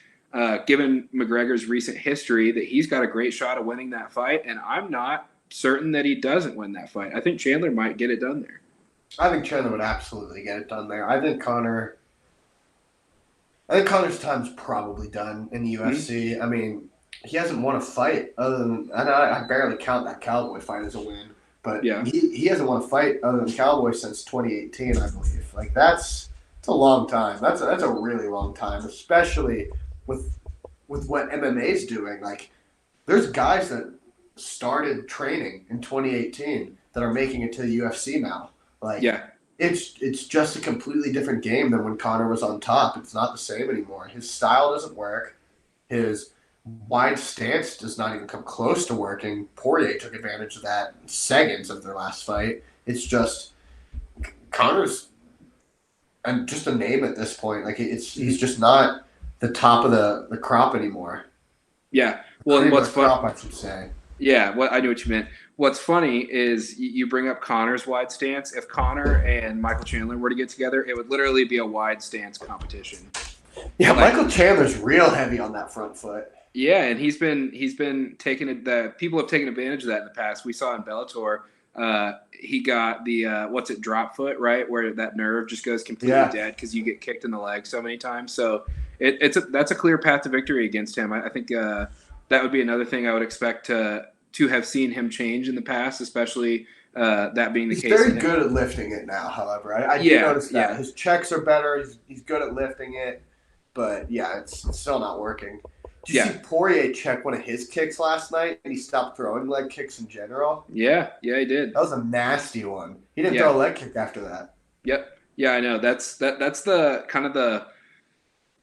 Speaker 1: given McGregor's recent history, that he's got a great shot of winning that fight. And I'm not certain that he doesn't win that fight. I think Chandler might get it done there.
Speaker 2: I think Chandler would absolutely get it done there. I think Connor's time's probably done in the UFC. I mean, he hasn't won a fight other than I barely count that Cowboy fight as a win, but
Speaker 1: Yeah.
Speaker 2: he hasn't won a fight other than Cowboy since 2018, I believe. Like it's a long time. That's a really long time, especially with what MMA's doing. Like there's guys that started training in 2018 that are making it to the UFC now. Like
Speaker 1: Yeah.
Speaker 2: it's just a completely different game than when Conor was on top. It's not the same anymore. His style doesn't work. His wide stance does not even come close to working. Poirier took advantage of that in seconds of their last fight. It's just Conor's and just a name at this point. Like he's just not the top of the crop anymore.
Speaker 1: Yeah. Well, and
Speaker 2: Cream of
Speaker 1: what's
Speaker 2: the
Speaker 1: fun?
Speaker 2: crop, I should say.
Speaker 1: Yeah. What I knew what you meant. What's funny is you bring up Connor's wide stance. If Connor and Michael Chandler were to get together, it would literally be a wide stance competition.
Speaker 2: Yeah,
Speaker 1: Like,
Speaker 2: Michael Chandler's real heavy on that front foot.
Speaker 1: yeah, and he's been taking it. The people have taken advantage of that in the past. We saw in Bellator, he got the drop foot, right, where that nerve just goes completely dead because you get kicked in the leg so many times. So that's a clear path to victory against him. I think that would be another thing I would expect to have seen him change in the past, especially that being the
Speaker 2: He's
Speaker 1: case.
Speaker 2: very good at lifting it now, however. I do notice that.
Speaker 1: Yeah.
Speaker 2: His checks are better. He's good at lifting it. But, yeah, it's still not working. Did you
Speaker 1: Yeah.
Speaker 2: see Poirier check one of his kicks last night, and he stopped throwing leg kicks in general?
Speaker 1: Yeah, he did.
Speaker 2: That was a nasty one. He didn't throw
Speaker 1: Yeah.
Speaker 2: a leg kick after that.
Speaker 1: Yep. Yeah, I know. That's the kind of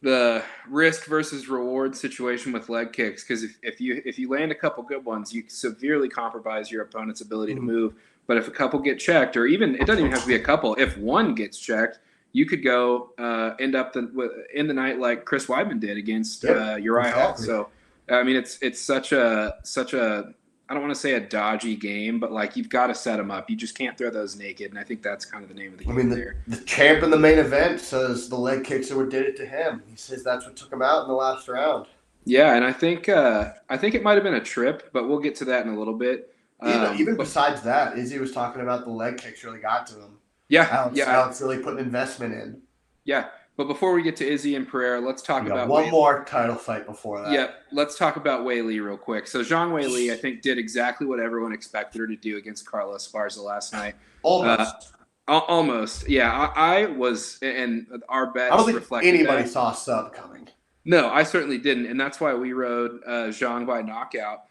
Speaker 1: the risk versus reward situation with leg kicks, because if you land a couple good ones, you severely compromise your opponent's ability to
Speaker 2: Mhm.
Speaker 1: move. But if a couple get checked, or even it doesn't even have to be a couple, if one gets checked, you could go end up in the night like Chris Weidman did against
Speaker 2: Yep,
Speaker 1: Uriah Hall.
Speaker 2: exactly.
Speaker 1: So I mean, it's such a I don't want to say a dodgy game, but like you've got to set them up. You just can't throw those naked, and I think that's kind of the name of the
Speaker 2: I
Speaker 1: game
Speaker 2: mean,
Speaker 1: there.
Speaker 2: the champ in the main event says the leg kicks are what did it to him. He says that's what took him out in the last round.
Speaker 1: Yeah, and I think it might have been a trip, but we'll get to that in a little bit.
Speaker 2: Even
Speaker 1: But
Speaker 2: besides that, Izzy was talking about the leg kicks really got to him.
Speaker 1: yeah,
Speaker 2: Alex really put an investment in.
Speaker 1: yeah. But before we get to Izzy and Pereira, let's talk
Speaker 2: We got
Speaker 1: about
Speaker 2: one more title fight before that.
Speaker 1: Yeah, let's talk about Wei Li real quick. So Zhang Wei Li, I think, did exactly what everyone expected her to do against Carla Esparza last night.
Speaker 2: Almost.
Speaker 1: Almost, yeah. I was, and our bets
Speaker 2: I don't think
Speaker 1: reflected
Speaker 2: anybody
Speaker 1: that.
Speaker 2: saw a sub coming.
Speaker 1: No, I certainly didn't, and that's why we rode Zhang by knockout.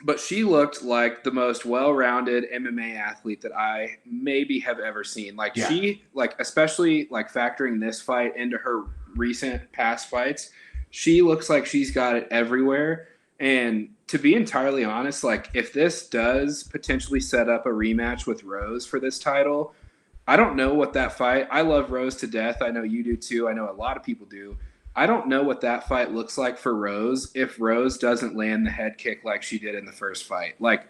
Speaker 1: But she looked like the most well-rounded MMA athlete that I maybe have ever seen. Like
Speaker 2: Yeah.
Speaker 1: she, like especially like factoring this fight into her recent past fights, she looks like she's got it everywhere. And to be entirely honest, like if this does potentially set up a rematch with Rose for this title, I don't know what that fight. I love Rose to death. I know you do too. I know a lot of people do. I don't know what that fight looks like for Rose if Rose doesn't land the head kick like she did in the first fight. Like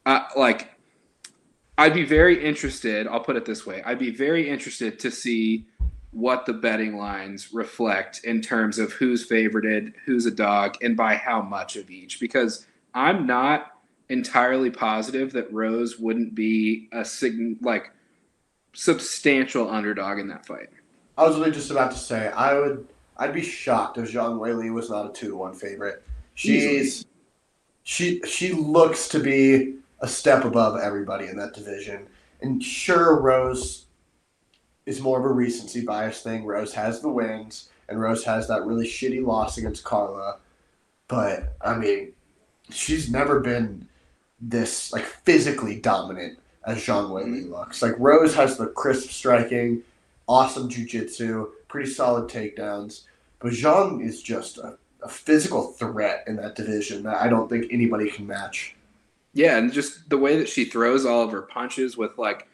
Speaker 1: I'd be very interested. I'll put it this way: I'd be very interested to see what the betting lines reflect in terms of who's favorited, who's a dog, and by how much of each. Because I'm not entirely positive that Rose wouldn't be a substantial underdog in that fight.
Speaker 2: I was really just about to say I'd be shocked if Zhang Weili was not a 2-1 favorite. She looks to be a step above everybody in that division. And sure, Rose is more of a recency bias thing. Rose has the wins, and Rose has that really shitty loss against Carla. But I mean, she's never been this like physically dominant as Zhang Weili looks. Like Rose has the crisp striking, awesome jiu-jitsu, pretty solid takedowns. But Zhang is just a physical threat in that division that I don't think anybody can match.
Speaker 1: Yeah, and just the way that she throws all of her punches with like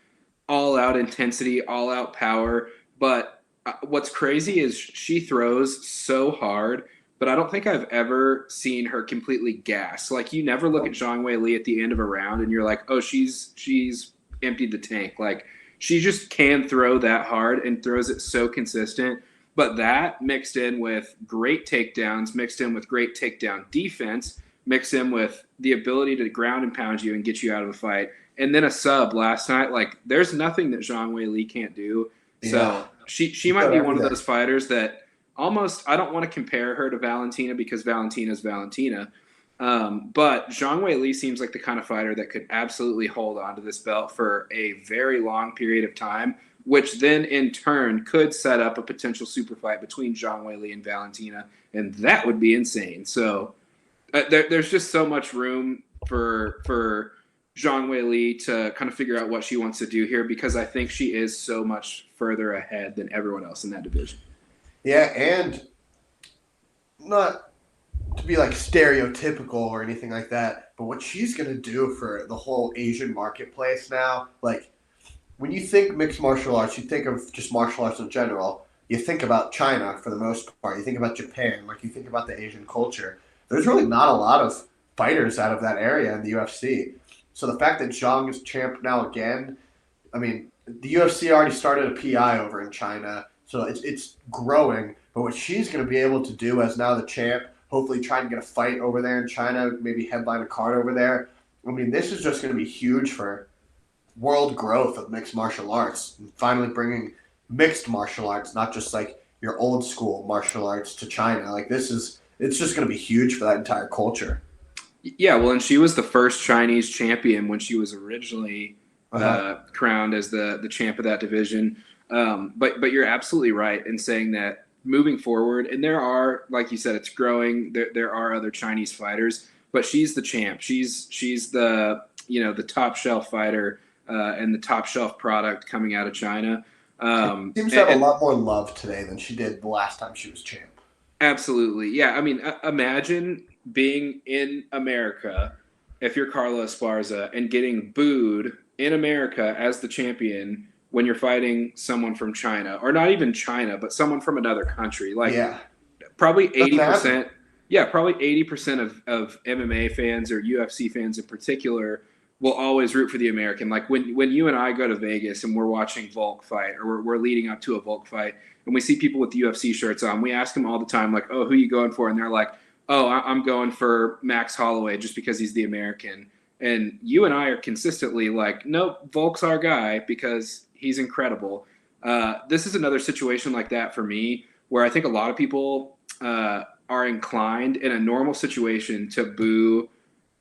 Speaker 1: all out intensity, all out power. But what's crazy is she throws so hard, but I don't think I've ever seen her completely gas. Like you never look at Zhang Wei Li at the end of a round and you're like, oh, she's emptied the tank. Like she just can throw that hard and throws it so consistent. But that mixed in with great takedowns, mixed in with great takedown defense, mixed in with the ability to ground and pound you and get you out of the fight, and then a sub last night. Like there's nothing that Zhang Wei Li can't do. So
Speaker 2: Yeah.
Speaker 1: she might be one of those fighters that almost I don't want to compare her to Valentina because Valentina's Valentina. But Zhang Wei Li seems like the kind of fighter that could absolutely hold on to this belt for a very long period of time, which then in turn could set up a potential super fight between Zhang Wei Li and Valentina, and that would be insane. So there's just so much room for Zhang Wei Li to kind of figure out what she wants to do here because I think she is so much further ahead than everyone else in that division.
Speaker 2: Yeah, and not to be like stereotypical or anything like that, but what she's going to do for the whole Asian marketplace now, like when you think mixed martial arts, you think of just martial arts in general. You think about China for the most part. You think about Japan, like you think about the Asian culture. There's really not a lot of fighters out of that area in the UFC. So the fact that Zhang is champ now again, I mean, the UFC already started a PI over in China, so it's growing. But what she's going to be able to do as now the champ, hopefully try and get a fight over there in China, maybe headline a card over there. I mean, this is just going to be huge for world growth of mixed martial arts and finally bringing mixed martial arts, not just like your old school martial arts to China. Like it's just going to be huge for that entire culture.
Speaker 1: Yeah, well, and she was the first Chinese champion when she was originally crowned as the champ of that division. But you're absolutely right in saying that moving forward, and there are, like you said, it's growing. There are other Chinese fighters, but she's the champ. She's the the top shelf fighter and the top shelf product coming out of China.
Speaker 2: She seems to have a lot more love today than she did the last time she was champ.
Speaker 1: Absolutely, yeah. I mean, imagine being in America if you're Carla Esparza and getting booed in America as the champion when you're fighting someone from China, or not even China, but someone from another country. Like
Speaker 2: Yeah,
Speaker 1: probably
Speaker 2: doesn't happen.
Speaker 1: 80%. Yeah, probably 80% of MMA fans or UFC fans in particular will always root for the American. Like when you and I go to Vegas and we're watching Volk fight, or we're leading up to a Volk fight, and we see people with UFC shirts on, we ask them all the time, like, "Oh, who are you going for?" And they're like, "Oh, I'm going for Max Holloway just because he's the American." And you and I are consistently like, "Nope, Volk's our guy because he's incredible." This is another situation like that for me, where I think a lot of people are inclined in a normal situation to boo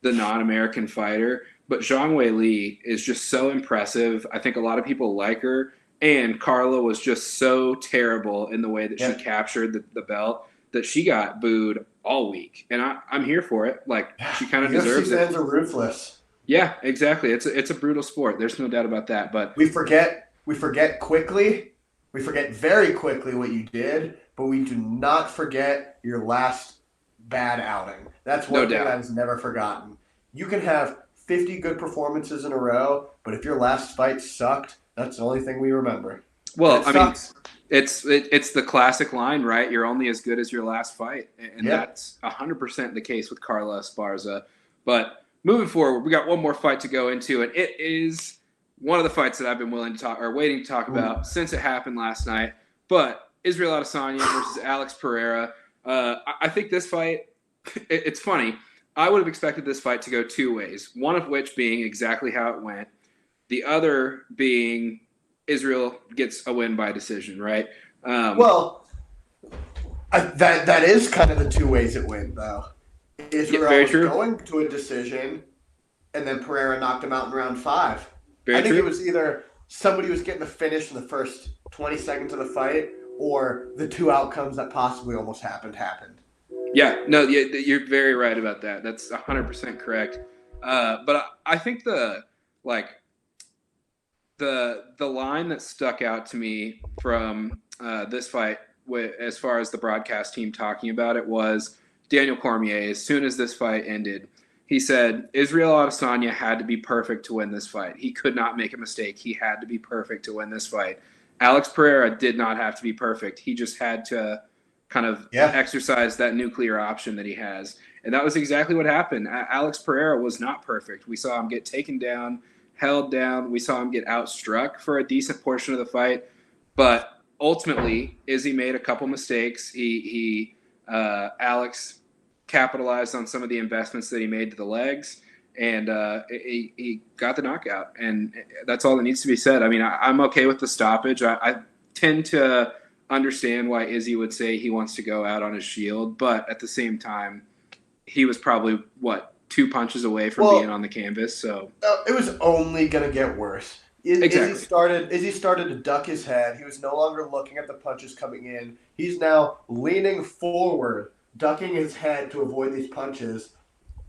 Speaker 1: the non-American fighter. But Zhang Wei Li is just so impressive. I think a lot of people like her. And Carla was just so terrible in the way that she
Speaker 2: Yeah,
Speaker 1: captured the belt that she got booed all week. And I'm here for it. Like, she kind of
Speaker 2: UFC
Speaker 1: deserves it.
Speaker 2: fans are ruthless.
Speaker 1: Yeah, exactly. It's a brutal sport. There's no doubt about that. But
Speaker 2: We forget quickly. We forget very quickly what you did, but we do not forget your last bad outing. That's
Speaker 1: no
Speaker 2: one thing
Speaker 1: doubt.
Speaker 2: I've never forgotten. You can have 50 good performances in a row, but if your last fight sucked, that's the only thing we remember. And
Speaker 1: Well,
Speaker 2: it
Speaker 1: I mean,
Speaker 2: sucks.
Speaker 1: it's the classic line, right? You're only as good as your last fight, and
Speaker 2: Yep.
Speaker 1: that's 100% the case with Carla Esparza. But moving forward, we got one more fight to go into, and it is one of the fights that I've been willing to talk or waiting to talk
Speaker 2: Ooh.
Speaker 1: about since it happened last night. But Israel Adesanya versus Alex Pereira. I think this fight. It's funny. I would have expected this fight to go two ways. One of which being exactly how it went. The other being Israel gets a win by decision, right? Um,
Speaker 2: Well, that is kind of the two ways it went, though.
Speaker 1: yeah,
Speaker 2: Israel
Speaker 1: very
Speaker 2: was
Speaker 1: true.
Speaker 2: going to a decision, and then Pereira knocked him out in round 5. I
Speaker 1: Very
Speaker 2: think it
Speaker 1: true.
Speaker 2: was either somebody was getting a finish in the first 20 seconds of the fight, or the two outcomes that possibly almost happened.
Speaker 1: Yeah, no, you're very right about that. That's 100% correct. But I think like the line that stuck out to me from this fight, as far as the broadcast team talking about it, was Daniel Cormier. As soon as this fight ended, he said Israel Adesanya had to be perfect to win this fight. He could not make a mistake. He had to be perfect to win this fight. Alex Pereira did not have to be perfect. He just had to kind of
Speaker 2: Yeah.
Speaker 1: exercise that nuclear option that he has. And that was exactly what happened. Alex Pereira was not perfect. We saw him get taken down, held down. We saw him get outstruck for a decent portion of the fight. But ultimately, Izzy made a couple mistakes. Alex capitalized on some of the investments that he made to the legs, and he got the knockout. And that's all that needs to be said. I mean, I'm okay with the stoppage. I tend to understand why Izzy would say he wants to go out on his shield, but at the same time, he was probably two punches away from being
Speaker 2: Well,
Speaker 1: on the canvas. So
Speaker 2: it was only going to get worse.
Speaker 1: exactly,
Speaker 2: Izzy started to duck his head. He was no longer looking at the punches coming in. He's now leaning forward, ducking his head to avoid these punches.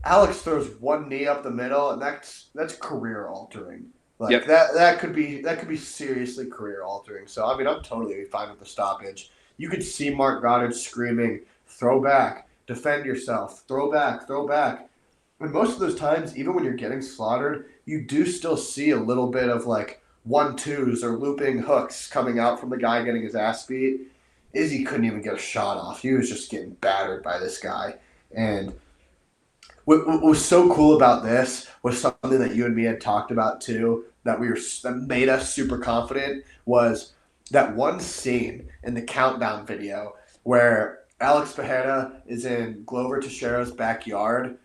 Speaker 2: Alex throws one knee up the middle, and that's career altering. Like
Speaker 1: yep,
Speaker 2: that could be seriously career altering. So I mean, I'm totally fine with the stoppage. You could see Mark Goddard screaming, "Throw back, defend yourself, throw back, throw back." And most of those times, even when you're getting slaughtered, you do still see a little bit of like 1-2s or looping hooks coming out from the guy getting his ass beat. Izzy couldn't even get a shot off. He was just getting battered by this guy. And what was so cool about this was something that you and me had talked about too, that made us super confident, was that one scene in the countdown video where Alex Pereira is in Glover Teixeira's backyard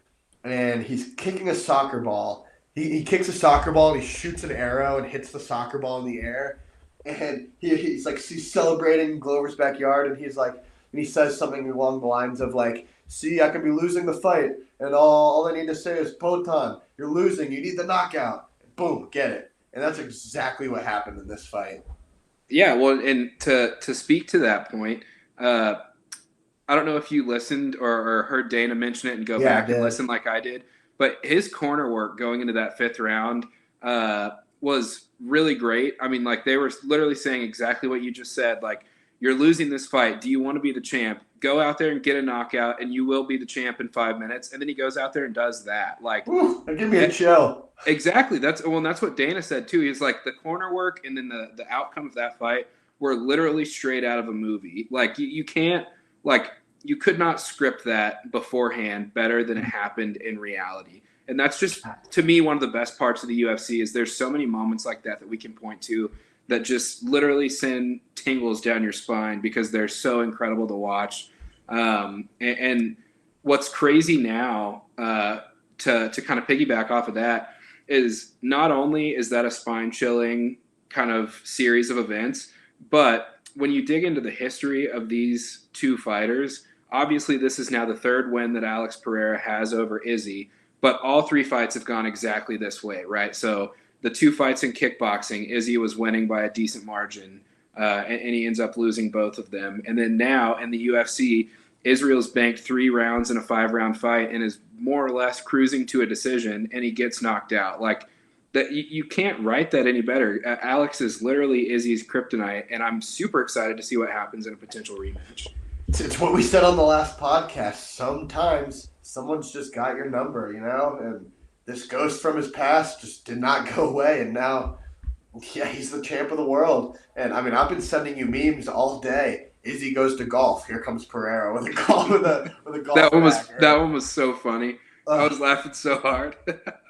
Speaker 2: and he's kicking a soccer ball. He kicks a soccer ball and he shoots an arrow and hits the soccer ball in the air. And he's celebrating Glover's backyard, and he says something along the lines of like, "See, I could be losing the fight, and all I need to say is, Potan, you're losing. You need the knockout." Boom, get it. And that's exactly what happened in this fight.
Speaker 1: yeah. Well, and to speak to that point, Uh, I don't know if you listened or heard Dana mention it and go
Speaker 2: Yeah, I
Speaker 1: back and
Speaker 2: did.
Speaker 1: listen like I did, but his corner work going into that 5th round was really great. I mean, like they were literally saying exactly what you just said. Like, you're losing this fight. Do you want to be the champ? Go out there and get a knockout, and you will be the champ in 5 minutes. And then he goes out there and does that. Like,
Speaker 2: Whew, give me a chill.
Speaker 1: exactly. That's what Dana said too. He's like the corner work and then the outcome of that fight were literally straight out of a movie. Like you can't like you could not script that beforehand better than it happened in reality. And that's just to me one of the best parts of the UFC is there's so many moments like that we can point to that just literally send tingles down your spine because they're so incredible to watch. And what's crazy now to kind of piggyback off of that is not only is that a spine chilling kind of series of events, but when you dig into the history of these two fighters, obviously this is now the 3rd win that Alex Pereira has over Izzy, but all 3 fights have gone exactly this way, right? So the 2 fights in kickboxing, Izzy was winning by a decent margin, and he ends up losing both of them. And then now in the UFC, Israel's banked 3 rounds in a 5-round fight and is more or less cruising to a decision, and he gets knocked out. Like that, you can't write that any better. Alex is literally Izzy's kryptonite, and I'm super excited to see what happens in a potential rematch.
Speaker 2: It's what we said on the last podcast. Sometimes someone's just got your number, and this ghost from his past just did not go away, and now, yeah, he's the champ of the world. And I mean, I've been sending you memes all day. Izzy goes to golf. Here comes Pereira with a golf with a golf.
Speaker 1: That one was so funny. I was laughing so hard.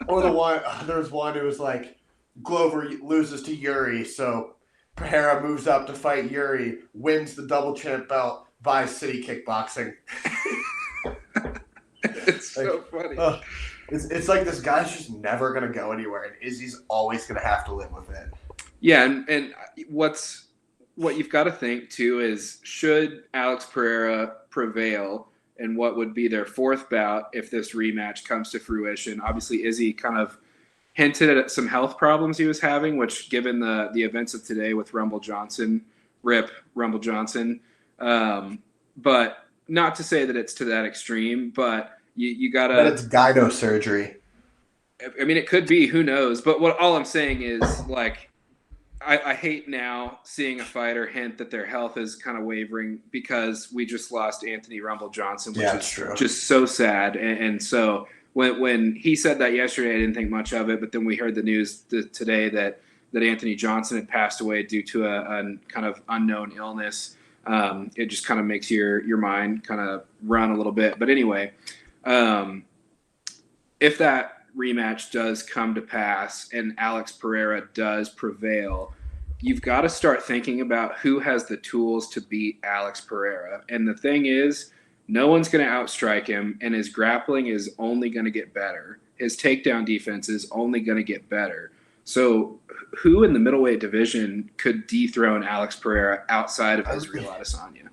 Speaker 2: Or there was one who was like, Glover loses to Yuri, so Pereira moves up to fight Yuri, wins the double champ belt by City Kickboxing.
Speaker 1: It's so funny.
Speaker 2: It's like this guy's just never gonna go anywhere, and Izzy's always gonna have to live with it.
Speaker 1: Yeah, and what you've got to think too is should Alex Pereira prevail in what would be their 4th bout if this rematch comes to fruition? Obviously, Izzy kind of hinted at some health problems he was having, which given the events of today with Rumble Johnson, rip Rumble Johnson, but not to say that it's to that extreme, but you gotta.
Speaker 2: But it's gyno surgery.
Speaker 1: I mean, it could be. Who knows? But all I'm saying is, like, I hate now seeing a fighter hint that their health is kind of wavering because we just lost Anthony Rumble Johnson, which is true. Just so sad. And so when he said that yesterday, I didn't think much of it. But then we heard the news today that Anthony Johnson had passed away due to a kind of unknown illness. It just kind of makes your mind kind of run a little bit. But anyway, if that rematch does come to pass and Alex Pereira does prevail, you've got to start thinking about who has the tools to beat Alex Pereira. And the thing is, no one's going to outstrike him, and his grappling is only going to get better. His takedown defense is only going to get better. So who in the middleweight division could dethrone Alex Pereira outside of Israel Adesanya?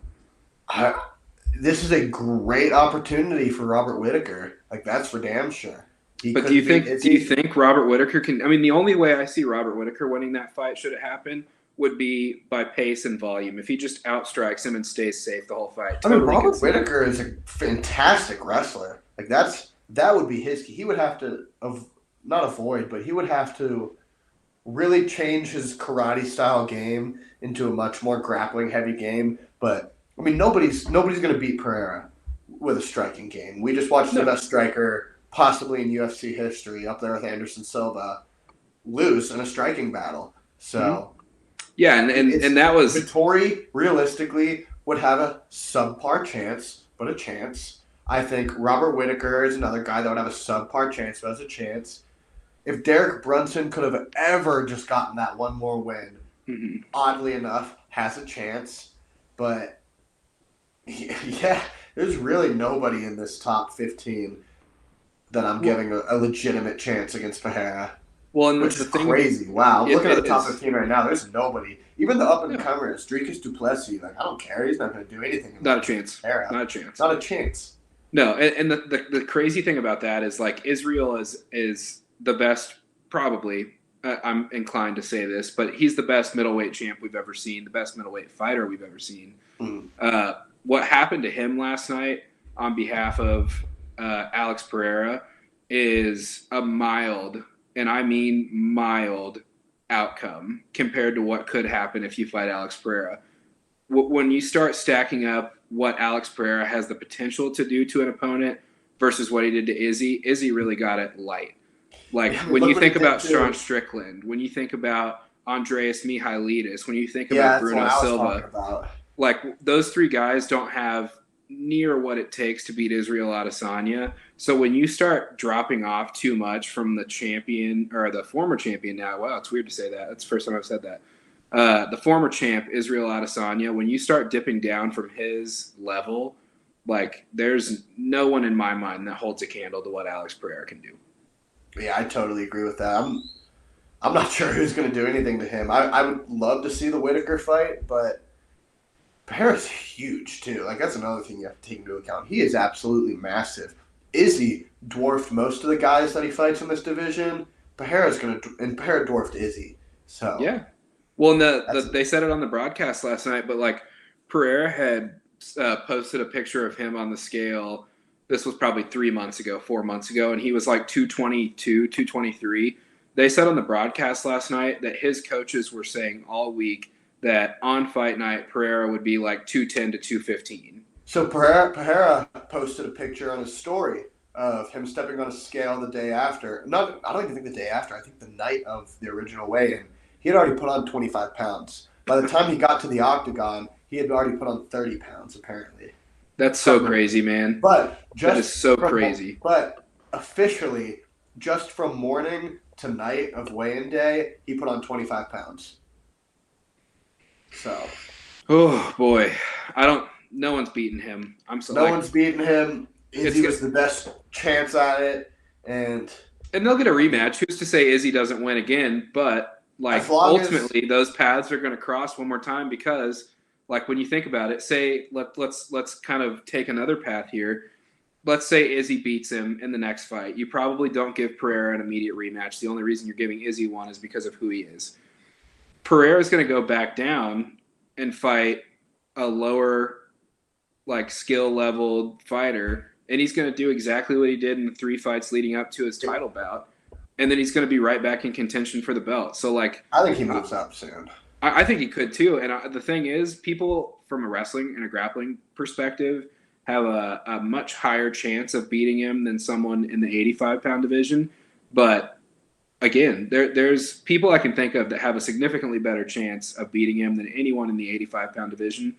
Speaker 2: This is a great opportunity for Robert Whittaker. Like, that's for damn sure.
Speaker 1: But do you think Robert Whittaker can? I mean, the only way I see Robert Whittaker winning that fight, should it happen, would be by pace and volume. If he just outstrikes him and stays safe the whole fight.
Speaker 2: I mean, Robert Whittaker is a fantastic wrestler. Like that would be his key. He would have to not avoid, but he would have to really change his karate style game into a much more grappling heavy game. But I mean, nobody's going to beat Pereira with a striking game. We just watched the best striker possibly in UFC history, up there with Anderson Silva, lose in a striking battle. So,
Speaker 1: yeah, and that was
Speaker 2: Vittori realistically would have a subpar chance, but a chance. I think Robert Whittaker is another guy that would have a subpar chance, but has a chance. If Derek Brunson could have ever just gotten that one more win, oddly enough, has a chance. But yeah, there's really nobody in this top 15 that I'm giving a legitimate chance against Pereira.
Speaker 1: Well, and
Speaker 2: which is crazy. Wow. I'm looking at the top 15 right now. There's nobody. Even the up-and-comers, Dricus du Plessis, like, I don't care. He's not going to do anything.
Speaker 1: Not a chance.
Speaker 2: Pereira.
Speaker 1: Not a chance.
Speaker 2: Not a chance.
Speaker 1: No, and the crazy thing about that is, like, Israel is the best, probably, I'm inclined to say this, but he's the best middleweight champ we've ever seen, the best middleweight fighter we've ever seen. What happened to him last night on behalf of Alex Pereira is a mild, and I mean mild, outcome compared to what could happen if you fight Alex Pereira. When you start stacking up what Alex Pereira has the potential to do to an opponent versus what he did to Izzy really got it light. Like, when you think about Sean Strickland, when you think about Andreas Mihailidis, when you think about Bruno Silva, like, those three guys don't have near what it takes to beat Israel Adesanya. So when you start dropping off too much from the champion, or the former champion now, wow, it's weird to say that. That's the first time I've said that. The former champ, Israel Adesanya, when you start dipping down from his level, like, there's no one in my mind that holds a candle to what Alex Pereira can do.
Speaker 2: Yeah, I totally agree with that. I'm not sure who's going to do anything to him. I would love to see the Whitaker fight, but Pereira's huge, too. Like, that's another thing you have to take into account. He is absolutely massive. Izzy dwarfed most of the guys that he fights in this division. And Pereira dwarfed Izzy. So
Speaker 1: yeah. Well, they said it on the broadcast last night, but, like, Pereira had posted a picture of him on the scale. This was probably 4 months ago, and he was like 222, 223. They said on the broadcast last night that his coaches were saying all week that on fight night, Pereira would be like 210 to 215.
Speaker 2: So Pereira posted a picture on his story of him stepping on a scale the day after. I don't even think the day after. I think the night of the original weigh-in. He had already put on 25 pounds. By the time he got to the octagon, he had already put on 30 pounds, apparently.
Speaker 1: That's so crazy, man.
Speaker 2: But
Speaker 1: that is so crazy.
Speaker 2: But officially, just from morning to night of weigh-in day, he put on 25 pounds. So.
Speaker 1: Oh, boy. No one's beating him.
Speaker 2: No one's beating him. Izzy was the best chance at it. And
Speaker 1: they'll get a rematch. Who's to say Izzy doesn't win again? But, like, ultimately, those paths are going to cross one more time because, like, when you think about it, say let's kind of take another path here. Let's say Izzy beats him in the next fight. You probably don't give Pereira an immediate rematch. The only reason you're giving Izzy one is because of who he is. Pereira's going to go back down and fight a lower, like, skill level fighter, and he's going to do exactly what he did in the 3 fights leading up to his title bout, and then he's going to be right back in contention for the belt. So, like,
Speaker 2: I think he moves up soon.
Speaker 1: I think he could too. And the thing is, people from a wrestling and a grappling perspective have a much higher chance of beating him than someone in the 85-pound division. But again, there's people I can think of that have a significantly better chance of beating him than anyone in the 85-pound division.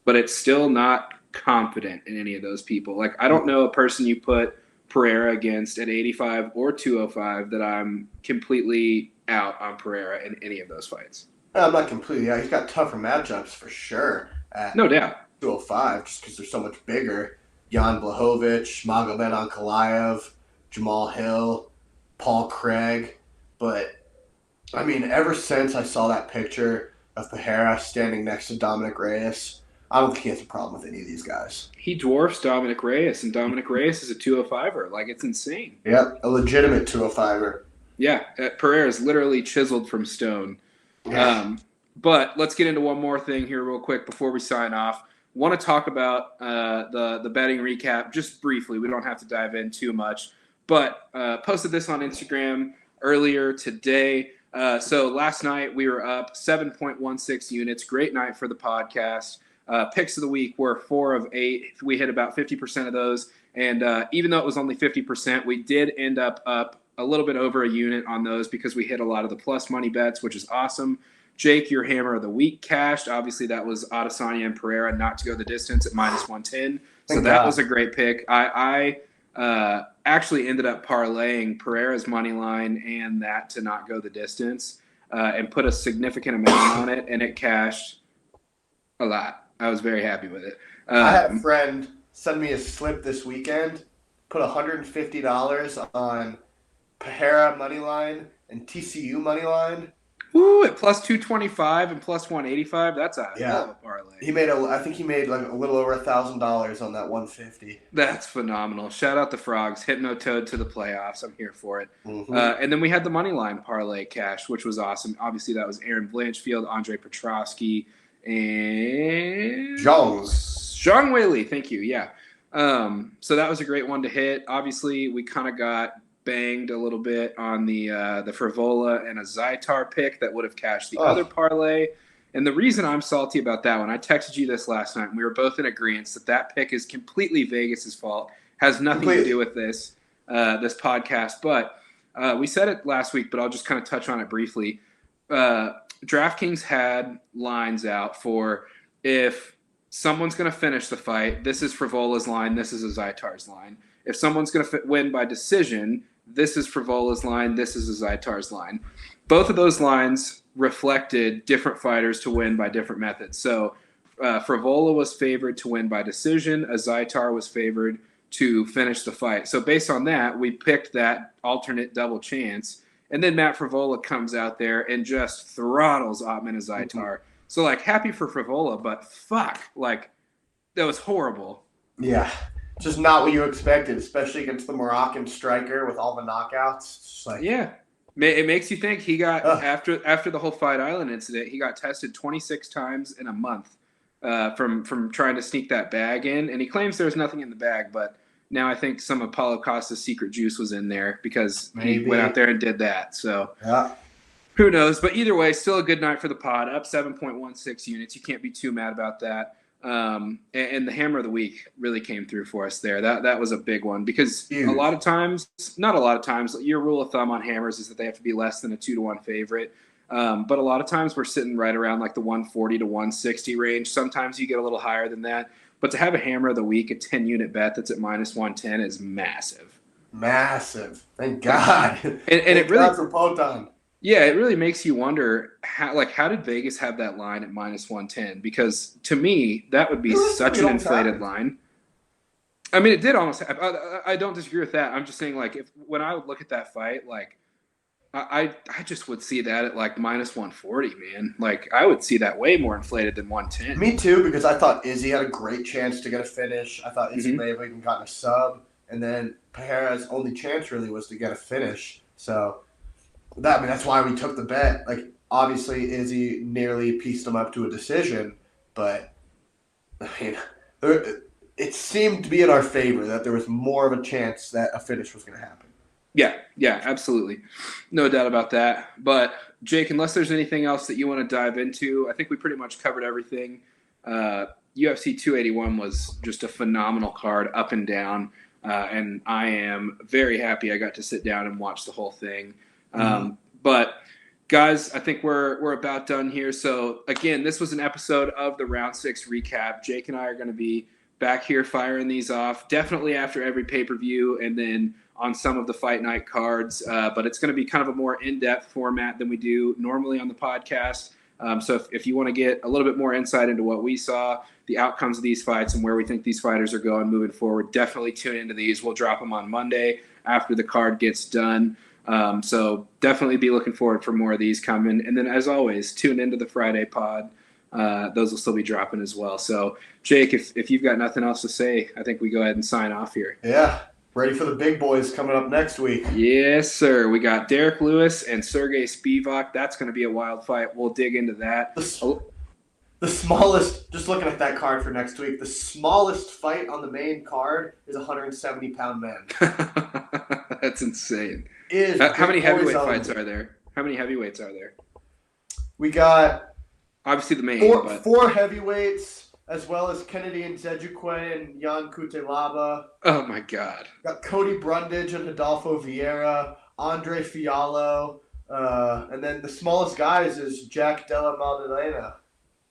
Speaker 1: But it's still not confident in any of those people. Like, I don't know a person you put Pereira against at 85 or 205 that I'm completely out on Pereira in any of those fights.
Speaker 2: I'm not completely out. He's got tougher matchups for sure.
Speaker 1: No doubt.
Speaker 2: 205, just because they're so much bigger. Jan Blachowicz, Magomed Ankalaev, Jamal Hill, Paul Craig. But, I mean, ever since I saw that picture of Pereira standing next to Dominic Reyes, I don't think he has a problem with any of these guys.
Speaker 1: He dwarfs Dominic Reyes, and Dominic Reyes is a 205er. Like, it's insane.
Speaker 2: Yep, a legitimate 205er.
Speaker 1: Yeah, Pereira is literally chiseled from stone. Yeah. But let's get into one more thing here real quick before we sign off. Want to talk about the betting recap just briefly. We don't have to dive in too much. But posted this on Instagram earlier today. So last night we were up 7.16 units. Great night for the podcast. Picks of the week were 4 of 8. We hit about 50% of those. And even though it was only 50%, we did end up a little bit over a unit on those because we hit a lot of the plus money bets, which is awesome. Jake, your hammer of the week cashed. Obviously, that was Adesanya and Pereira not to go the distance at -110. So that was a great pick. I actually ended up parlaying Pereira's money line and that to not go the distance and put a significant amount on it, and it cashed a lot. I was very happy with it.
Speaker 2: I had a friend send me a slip this weekend, put $150 on Pereira money line and TCU money line.
Speaker 1: Ooh, at plus 225 and plus 185, that's a hell of a parlay.
Speaker 2: I think he made like a little over $1,000 on that 150.
Speaker 1: That's phenomenal. Shout out the Frogs. Hypno-toed to the playoffs. I'm here for it.
Speaker 2: Mm-hmm.
Speaker 1: And then we had the money line parlay cash, which was awesome. Obviously, that was Aaron Blanchfield, Andre Petrosky, and Zhang Weili. Thank you. Yeah. So that was a great one to hit. Obviously, we kind of got banged a little bit on the Frivola and a Zytar pick that would have cashed the other parlay. And the reason I'm salty about that one, I texted you this last night, and we were both in agreement that pick is completely Vegas's fault, has nothing to do with this podcast. But we said it last week, but I'll just kind of touch on it briefly. DraftKings had lines out for if someone's going to finish the fight, this is Frivola's line, this is a Zytar's line. If someone's going to win by decision, this is Frivola's line, this is a Zytar's line. Both of those lines reflected different fighters to win by different methods. So Frivola was favored to win by decision. A Zytar was favored to finish the fight. So based on that, we picked that alternate double chance. And then Matt Frivola comes out there and just throttles Ottman as Zytar. Mm-hmm. So, like, happy for Frivola, but fuck, like, that was horrible.
Speaker 2: Yeah. Just not what you expected, especially against the Moroccan striker with all the knockouts. Just like,
Speaker 1: yeah. It makes you think he got, after the whole Fight Island incident, he got tested 26 times in a month from trying to sneak that bag in. And he claims there's nothing in the bag, but now I think some of Paulo Costa's secret juice was in there because he went out there and did that. So who knows? But either way, still a good night for the pod, up 7.16 units. You can't be too mad about that. And the hammer of the week really came through for us there. That was a big one because not a lot of times, your rule of thumb on hammers is that they have to be less than a 2-1 favorite. But a lot of times we're sitting right around like the 140 to 160 range. Sometimes you get a little higher than that. But to have a hammer of the week, a 10-unit bet that's at minus 110 is massive.
Speaker 2: Massive. Thank God.
Speaker 1: And it really
Speaker 2: for Poton.
Speaker 1: Yeah, it really makes you wonder how did Vegas have that line at minus 110? Because to me, that would be such an inflated line. I mean, it did almost happen. I don't disagree with that. I'm just saying, like, when I would look at that fight, like, I just would see that at like minus 140, man. Like, I would see that way more inflated than 110.
Speaker 2: Me too, because I thought Izzy had a great chance to get a finish. I thought Izzy may have even gotten a sub, and then Pereira's only chance really was to get a finish. So that's why we took the bet. Like, obviously, Izzy nearly pieced him up to a decision, but I mean, it seemed to be in our favor that there was more of a chance that a finish was going to happen.
Speaker 1: Yeah, absolutely. No doubt about that. But, Jake, unless there's anything else that you want to dive into, I think we pretty much covered everything. UFC 281 was just a phenomenal card, up and down, and I am very happy I got to sit down and watch the whole thing. But, guys, I think we're about done here. So, again, this was an episode of the Round 6 recap. Jake and I are going to be back here firing these off, definitely after every pay-per-view, and then on some of the fight night cards, but it's going to be kind of a more in-depth format than we do normally on the podcast. So if you want to get a little bit more insight into what we saw, the outcomes of these fights, and where we think these fighters are going moving forward, definitely tune into these. We'll drop them on Monday after the card gets done. So definitely be looking forward for more of these coming. And then, as always, tune into the Friday pod. Those will still be dropping as well. So, Jake, if you've got nothing else to say, I think we go ahead and sign off here.
Speaker 2: Yeah. Ready for the big boys coming up next week.
Speaker 1: Yes, sir. We got Derek Lewis and Sergey Spivak. That's going to be a wild fight. We'll dig into that.
Speaker 2: The smallest, just looking at that card for next week, the smallest fight on the main card is a 170-pound man.
Speaker 1: That's insane.
Speaker 2: How
Speaker 1: many heavyweight fights are there? How many heavyweights are there?
Speaker 2: We got
Speaker 1: obviously the main.
Speaker 2: Four heavyweights, as well as Kennedy and Nzechukwu and Jan Kutelaba.
Speaker 1: Oh, my God.
Speaker 2: Got Cody Brundage and Adolfo Vieira, Andre Fiallo, and then the smallest guys is Jack Della Maddalena.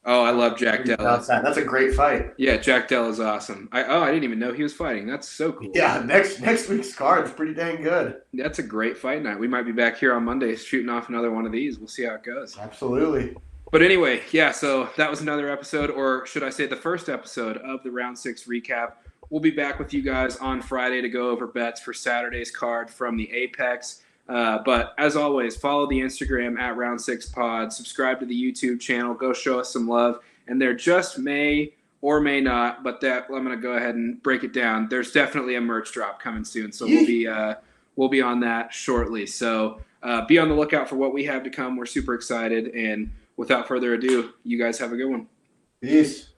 Speaker 1: Oh, I love Jack Della.
Speaker 2: That's a great fight.
Speaker 1: Yeah, Jack Della's awesome. I didn't even know he was fighting. That's so cool.
Speaker 2: Yeah, next week's card is pretty dang good.
Speaker 1: That's a great fight night. We might be back here on Monday shooting off another one of these. We'll see how it goes.
Speaker 2: Absolutely.
Speaker 1: But anyway, yeah, so that was another episode, or should I say the first episode of the Round 6 recap. We'll be back with you guys on Friday to go over bets for Saturday's card from the Apex. But as always, follow the Instagram at Round 6 Pod. Subscribe to the YouTube channel. Go show us some love. And there just may or may not, but that I'm going to go ahead and break it down. There's definitely a merch drop coming soon, so we'll be on that shortly. So be on the lookout for what we have to come. We're super excited, and without further ado, you guys have a good one.
Speaker 2: Peace.